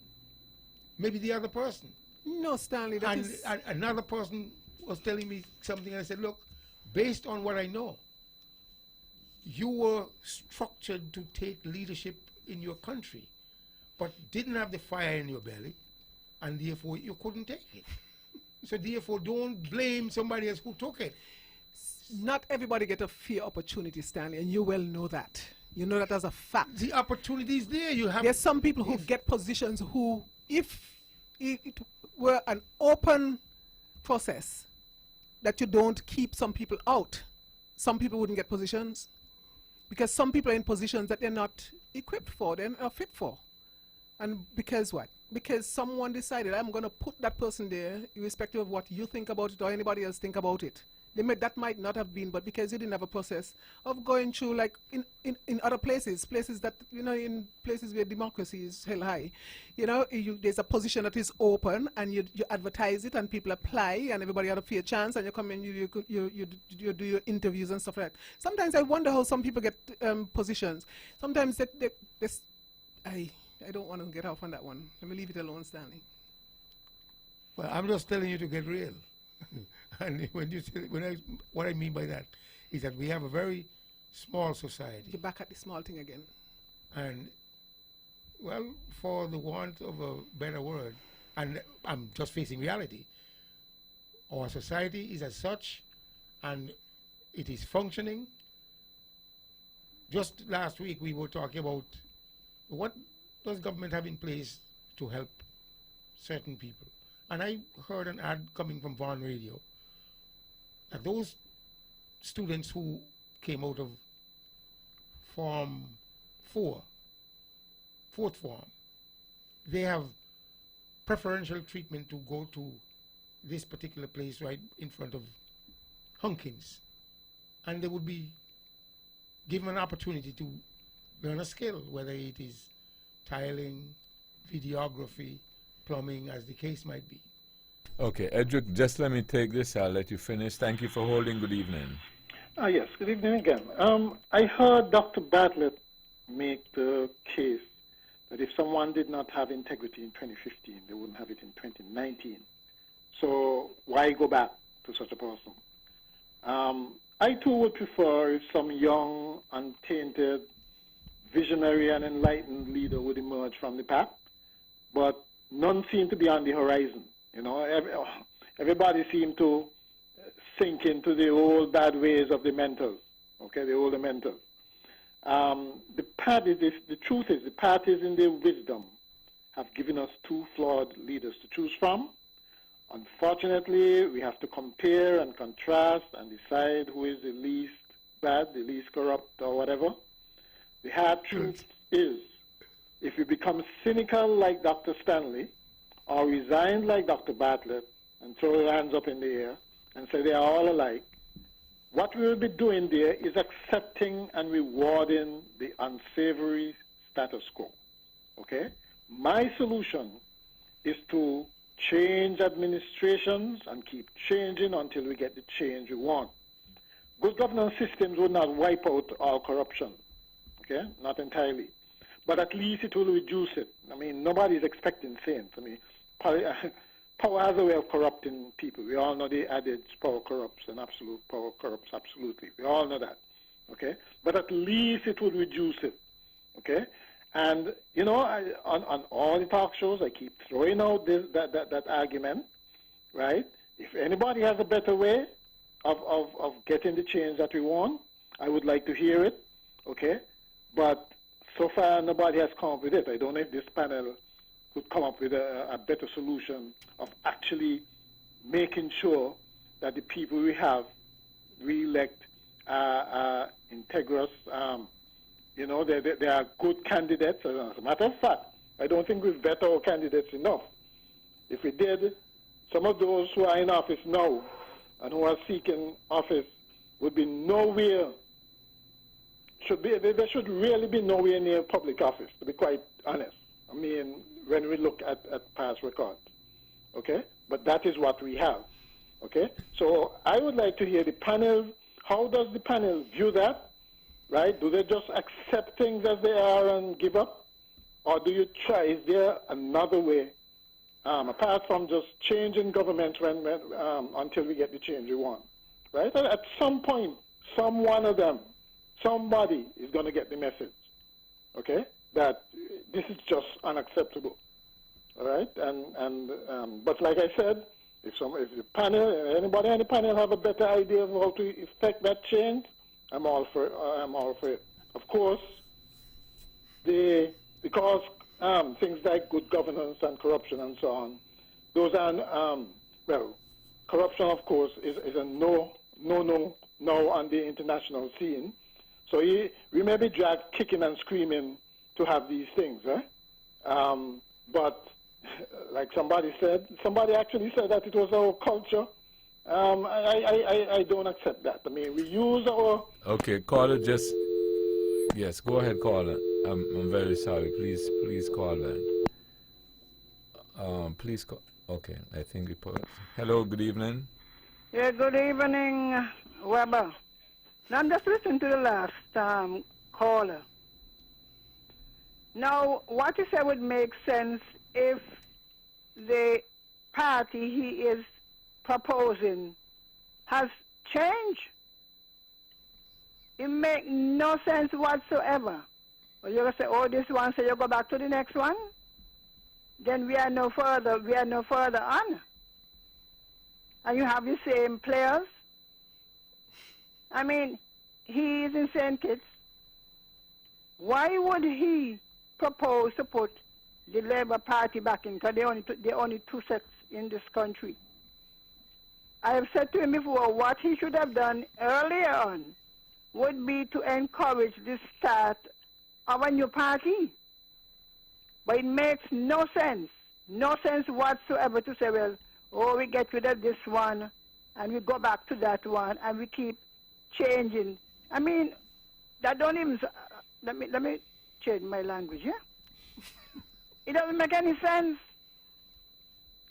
maybe the other person. No, Stanley, and another person was telling me something, and I said, look, based on what I know, you were structured to take leadership in your country, but didn't have the fire in your belly, and therefore you couldn't take it. So therefore, don't blame somebody else who took it. Not everybody get a fair opportunity, Stanley, and you well know that. You know that as a fact. The opportunity is there. There's some people who get positions who, if it were an open process, that you don't keep some people out, some people wouldn't get positions. Because some people are in positions that they're not equipped for, they're not fit for. And because what? Because someone decided, I'm going to put that person there, irrespective of what you think about it or anybody else think about it. That might not have been, but because you didn't have a process of going through, like in other places that, you know, in places where democracy is held high, you know, there's a position that is open, and you advertise it, and people apply, and everybody had a fair chance, and you come in, you do your interviews and stuff like that. Sometimes I wonder how some people get positions. Sometimes I don't want to get off on that one. Let me leave it alone, Stanley. Well, I'm just telling you to get real. And what I mean by that is that we have a very small society. You're back at the small thing again. And, well, for the want of a better word, and I'm just facing reality, our society is as such, and it is functioning. Just last week we were talking about what does government have in place to help certain people. And I heard an ad coming from Vaughan Radio that those students who came out of Form 4, fourth form, they have preferential treatment to go to this particular place right in front of Hunkins, and they would be given an opportunity to learn a skill, whether it is tiling, videography, plumbing, as the case might be. Okay, Edric, just let me take this. I'll let you finish. Thank you for holding. Good evening. Yes, good evening again. I heard Dr. Bartlett make the case that if someone did not have integrity in 2015, they wouldn't have it in 2019. So why go back to such a person? I too would prefer if some young, untainted, visionary and enlightened leader would emerge from the pack, but none seem to be on the horizon. You know, everybody seemed to sink into the old bad ways of the mentors, okay, the older mentors. The truth is, the parties in their wisdom have given us two flawed leaders to choose from. Unfortunately, we have to compare and contrast and decide who is the least bad, the least corrupt, or whatever. The hard truth is, if we become cynical like Dr. Stanley, or resign like Dr. Bartlett, and throw your hands up in the air and say they are all alike, what we will be doing there is accepting and rewarding the unsavory status quo, okay? My solution is to change administrations and keep changing until we get the change we want. Good governance systems will not wipe out all corruption, okay? Not entirely. But at least it will reduce it. I mean, nobody's expecting saints. I mean, power has a way of corrupting people. We all know the adage, power corrupts, and absolute power corrupts absolutely. We all know that, okay? But at least it would reduce it, okay? And, you know, on all the talk shows, I keep throwing out that argument, right? If anybody has a better way of getting the change that we want, I would like to hear it, okay? But so far, nobody has come up with it. I don't know if this panel could come up with a better solution of actually making sure that the people we have re-elect integrous, you know, they are good candidates. As a matter of fact, I don't think we vet our candidates enough. If we did, some of those who are in office now and who are seeking office would be nowhere, they should really be nowhere near public office, to be quite honest. I mean, when we look at past records, okay? But that is what we have, okay? So I would like to hear the panel. How does the panel view that, right? Do they just accept things as they are and give up? Or do you try, is there another way, apart from just changing government until we get the change we want, right? At some point, some one of them, somebody is going to get the message, okay? That this is just unacceptable, all right? But like I said, if the panel, anybody on the panel have a better idea of how to effect that change, I'm all for it. Of course, because things like good governance and corruption and so on, those are well, corruption of course is a no now on the international scene. So we may be dragged kicking and screaming to have these things, eh? But like somebody actually said that it was our culture. I don't accept that. I mean, we use our... Okay, caller, just... Yes, go ahead, caller. I'm very sorry. Please call back. Please call... Okay, I think we put... Hello, good evening. Yeah, good evening, Weber. Now, I'm just listening to the last caller. Now, what you said would make sense if the party he is proposing has changed. It makes no sense whatsoever. Well, you're going to say, oh, this one, so you go back to the next one? Then we are no further on. And you have the same players. I mean, he is in St. Kitts. Why would he propose to put the Labour Party back in? Because there are only two sets in this country. I have said to him before, what he should have done earlier on would be to encourage the start of a new party. But it makes no sense whatsoever to say, well, oh, we get rid of this one and we go back to that one and we keep changing. I mean, that don't even, let me change my language, yeah? It doesn't make any sense.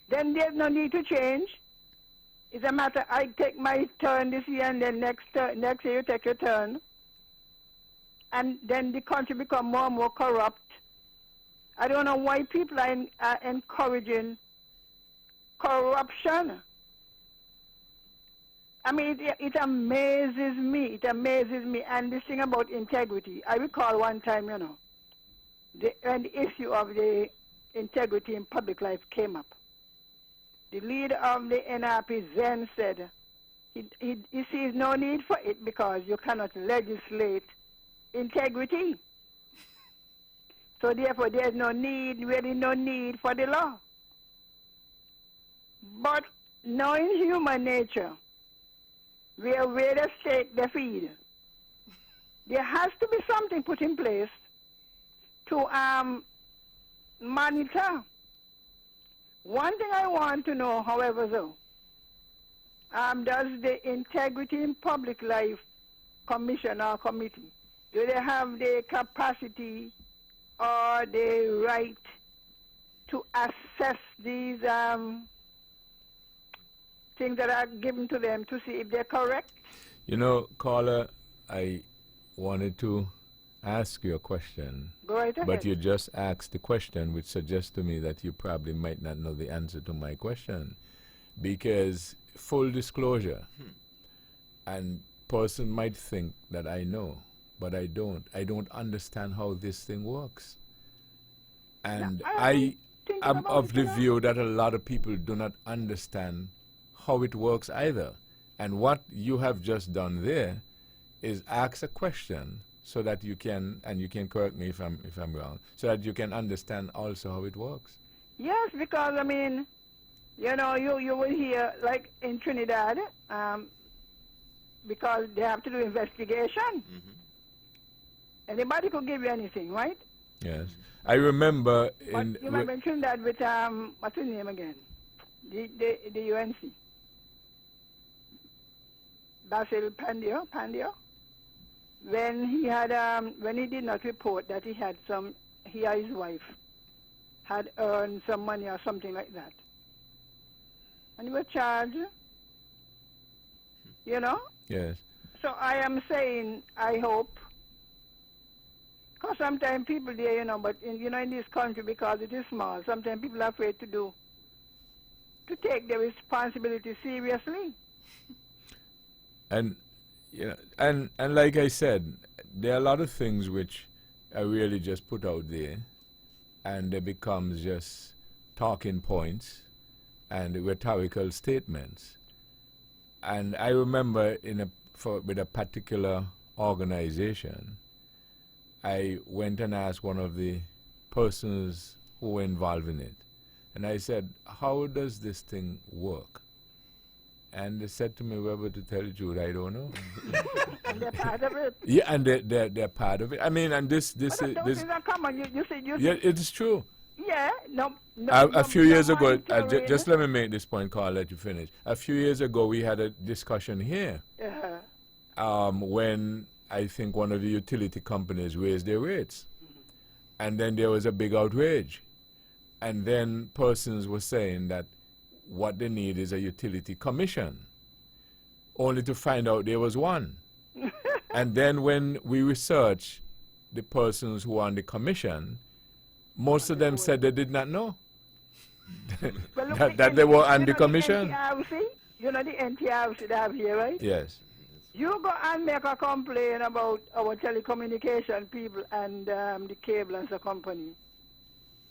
Then there's no need to change. It's a matter, I take my turn this year and then next year you take your turn. And then the country become more and more corrupt. I don't know why people are encouraging corruption. I mean, it amazes me. It amazes me. And this thing about integrity, I recall one time, when the issue of the integrity in public life came up. The leader of the NRP then said he sees no need for it because you cannot legislate integrity. So therefore there's really no need for the law. But knowing human nature, where the stake they feed, there has to be something put in place to monitor. One thing I want to know, however, though, does the Integrity in Public Life Commission or committee, do they have the capacity or the right to assess these things that are given to them to see if they're correct? You know, caller, I wanted to ask you a question. Go right ahead. But you just asked the question, which suggests to me that you probably might not know the answer to my question. Because full disclosure, and person might think that I know, but I don't. I don't understand how this thing works. And I am of the view that a lot of people do not understand how it works either. And what you have just done there is ask a question so that you can, and you can correct me if I'm wrong, so that you can understand also how it works. Yes, because I mean, you know, you will hear, like in Trinidad, because they have to do investigation. Anybody could give you anything, right? Yes. I remember But you remember in Trinidad with, what's his name again? The UNC. Basil Pandio. When he had, when he did not report that he had he or his wife had earned some money or something like that. And he was charged, you know? Yes. So I am saying, I hope, because sometimes people there, you know, but in this country, because it is small, sometimes people are afraid to take their responsibility seriously. And you know, and like I said, there are a lot of things which are really just put out there, and they become just talking points and rhetorical statements. And I remember with a particular organization, I went and asked one of the persons who were involved in it, and I said, "How does this thing work?" And they said to me, "Well, to tell the truth, I don't know." And they're part of it. Yeah, and they're part of it. I mean, and this Those things are common. You say. Yeah, it is true. Yeah, A few years ago, just let me make this point, Carl, let you finish. A few years ago, we had a discussion here when I think one of the utility companies raised their rates. And then there was a big outrage. And then persons were saying that what they need is a utility commission, only to find out there was one. And then when we researched the persons who were on the commission, most of them said they did not know that they were on the commission. You know the NTRC they have here, right? Yes. You go and make a complaint about our telecommunication people and the cable and the company.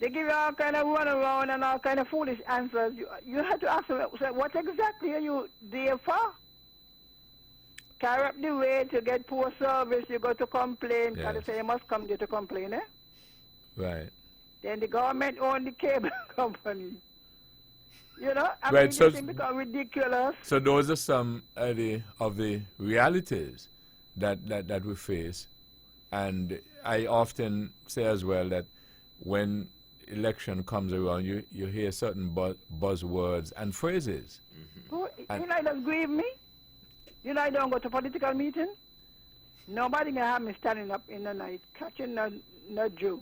They give you all kind of run around and all kind of foolish answers. You have to ask them, what exactly are you there for? Carry up the way to get poor service, you go to complain, because they say you must come there to complain, eh? Right. Then the government owns the cable company. You know, I Right, mean, so- this thing become ridiculous. So those are some of the realities that we face, and I often say as well that when election comes around, you hear certain buzzwords and phrases. Oh, And- you know, it does grieve me. You know, I don't go to political meeting. Nobody can have me standing up in the night catching no Jew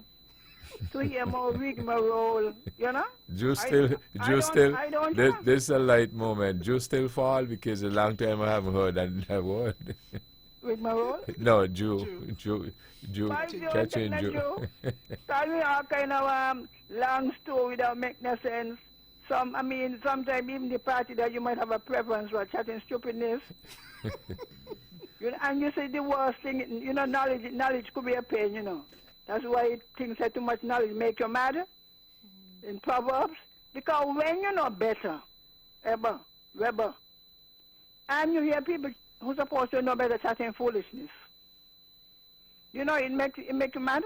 to hear more rigmarole. You know. I don't. This is a light moment. Jew still fall because a long time I haven't heard that word. Rigmarole. No, Jew. Why Jew? Chechen Take Jew. no Jew. Tell me all kind of long story that make no sense. I mean, sometimes even the party that you might have a preference for chatting stupidness. You know, and you say the worst thing, you know, knowledge could be a pain, you know. That's why things say too much knowledge make you mad in Proverbs. Because when you know better, Weber, and you hear people who supposed to know better chatting foolishness, you know, it make you mad.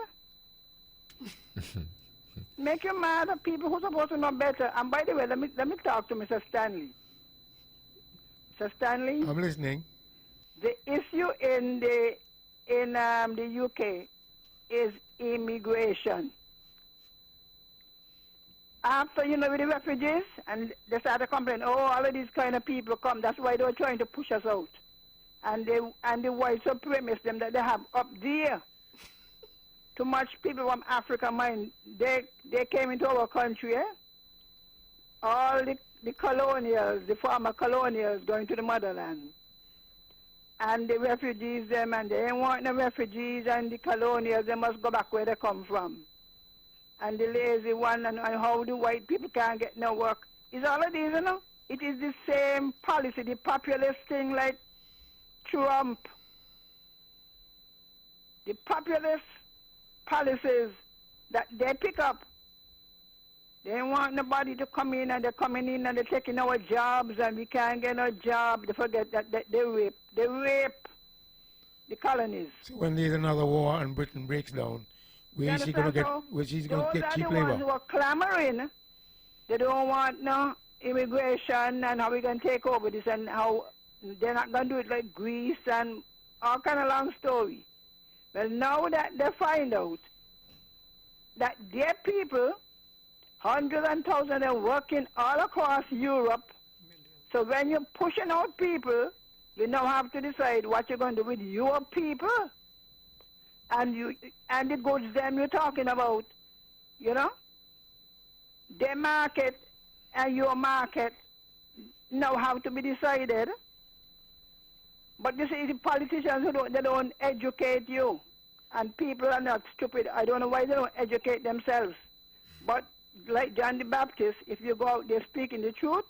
Make you mad at people who supposed to know better. And by the way, let me talk to Mr. Stanley. Mr. Stanley. I'm listening. The issue in the UK is immigration. After, you know, with the refugees, and they started complaining, oh, all of these kind of people come. That's why they were trying to push us out. And the white supremacists, them that they have up there, too much people from Africa, mind, they came into our country, eh? All the colonials, the former colonials going to the motherland. And the refugees, them, and they ain't want the refugees and the colonials, they must go back where they come from. And the lazy one, and how the white people can't get no work. It's all it is, you know. It is the same policy, the populist thing like Trump. The populist policies that they pick up. They don't want nobody to come in, and they're coming in and they're taking our jobs, and we can't get no job. They forget that they rape the colonies. So when there's another war and Britain breaks down, where is she going to get? Where she's going to get cheap Those are the ones labor? who are clamoring. They don't want no immigration and how we can take over this, and how they're not going to do it like Greece and all kind of long story. Well, now that they find out that their people, hundreds and thousands, are working all across Europe. So when you're pushing out people, you now have to decide what you're going to do with your people. And the goods them you're talking about, you know? Their market and your market now have to be decided. But you see, the politicians who don't educate you. And people are not stupid. I don't know why they don't educate themselves. But like John the Baptist, if you go out there speaking the truth,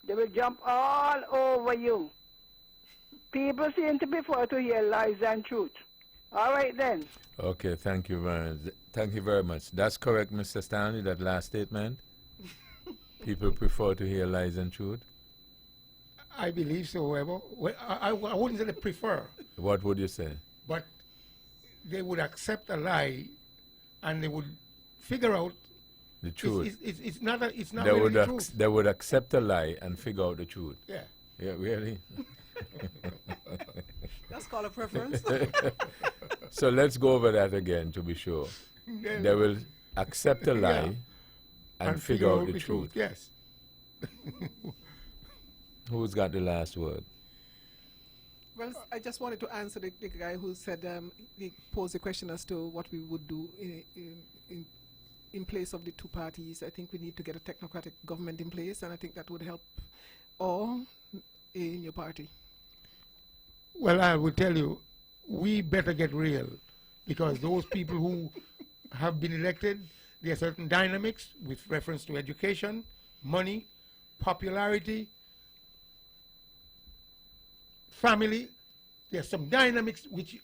they will jump all over you. People seem to prefer to hear lies than truth. All right then. Okay, thank you very much. That's correct, Mr. Stanley, that last statement. People prefer to hear lies and truth. I believe so, however. Well, I wouldn't say they prefer. What would you say? But they would accept a lie, and they would figure out the truth. It's not they really would the truth. They would accept a lie and figure out the truth. Yeah. Yeah, really. That's called a preference. So let's go over that again to be sure. They will accept a lie and figure out the truth. Yes. Who's got the last word? Well, I just wanted to answer the guy who said he posed a question as to what we would do in place of the two parties. I think we need to get a technocratic government in place, and I think that would help all in your party. Well, I will tell you, we better get real, because those people who have been elected, there are certain dynamics with reference to education, money, popularity, family. There are some dynamics which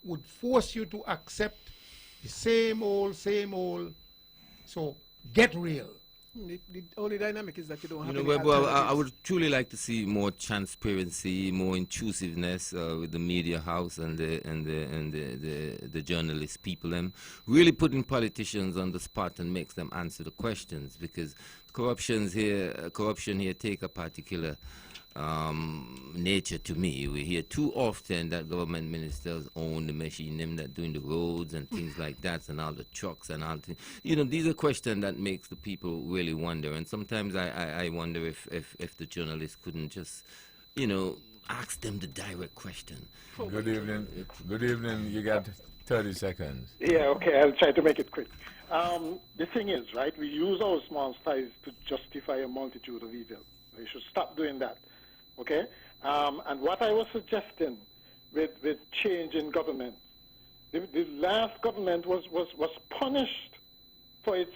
would force you to accept the same old. So get real. The only dynamic is that you don't have You any know, well, I alternatives. would truly like to see more transparency, more intrusiveness with the media house and the journalist people. Them really putting politicians on the spot and makes them answer the questions, because corruption here take a particular nature to me. We hear too often that government ministers own the machine, them that doing the roads and things like that, and all the trucks and all things. You know, these are questions that makes the people really wonder. And sometimes I wonder if the journalists couldn't just, you know, ask them the direct question. Good evening. Good evening. You got 30 seconds. Yeah, okay, I'll try to make it quick. The thing is, right, we use our small size to justify a multitude of evils. We should stop doing that, okay? And what I was suggesting with change in government, the last government was punished for its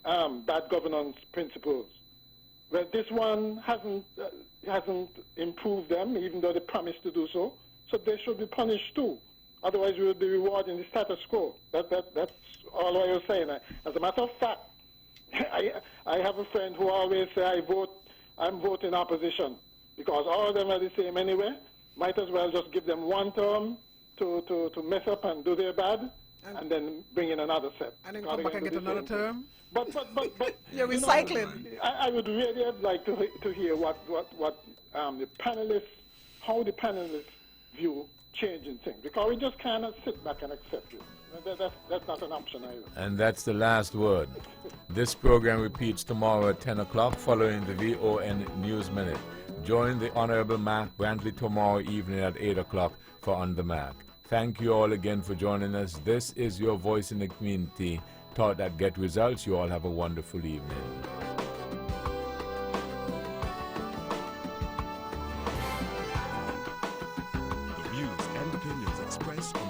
bad governance principles. Well, this one hasn't improved them, even though they promised to do so. So they should be punished too. Otherwise, we would be rewarding the status quo. That's all I was saying. As a matter of fact, I have a friend who always say I'm voting opposition, because all of them are the same anyway. Might as well just give them one term to mess up and do their bad, and then bring in another set. And then come back and get another term? But You're you know, recycling. I would really like to hear what the panelists, how the panelists view changing things, because we just cannot sit back and accept it. That's not an option either. And that's the last word. This program repeats tomorrow at 10 o'clock following the VON News Minute. Join the Honorable Mark Brantley tomorrow evening at 8 o'clock for On the Mark. Thank you all again for joining us. This is your voice in the community. Thought that get results. You all have a wonderful evening. The views and opinions expressed on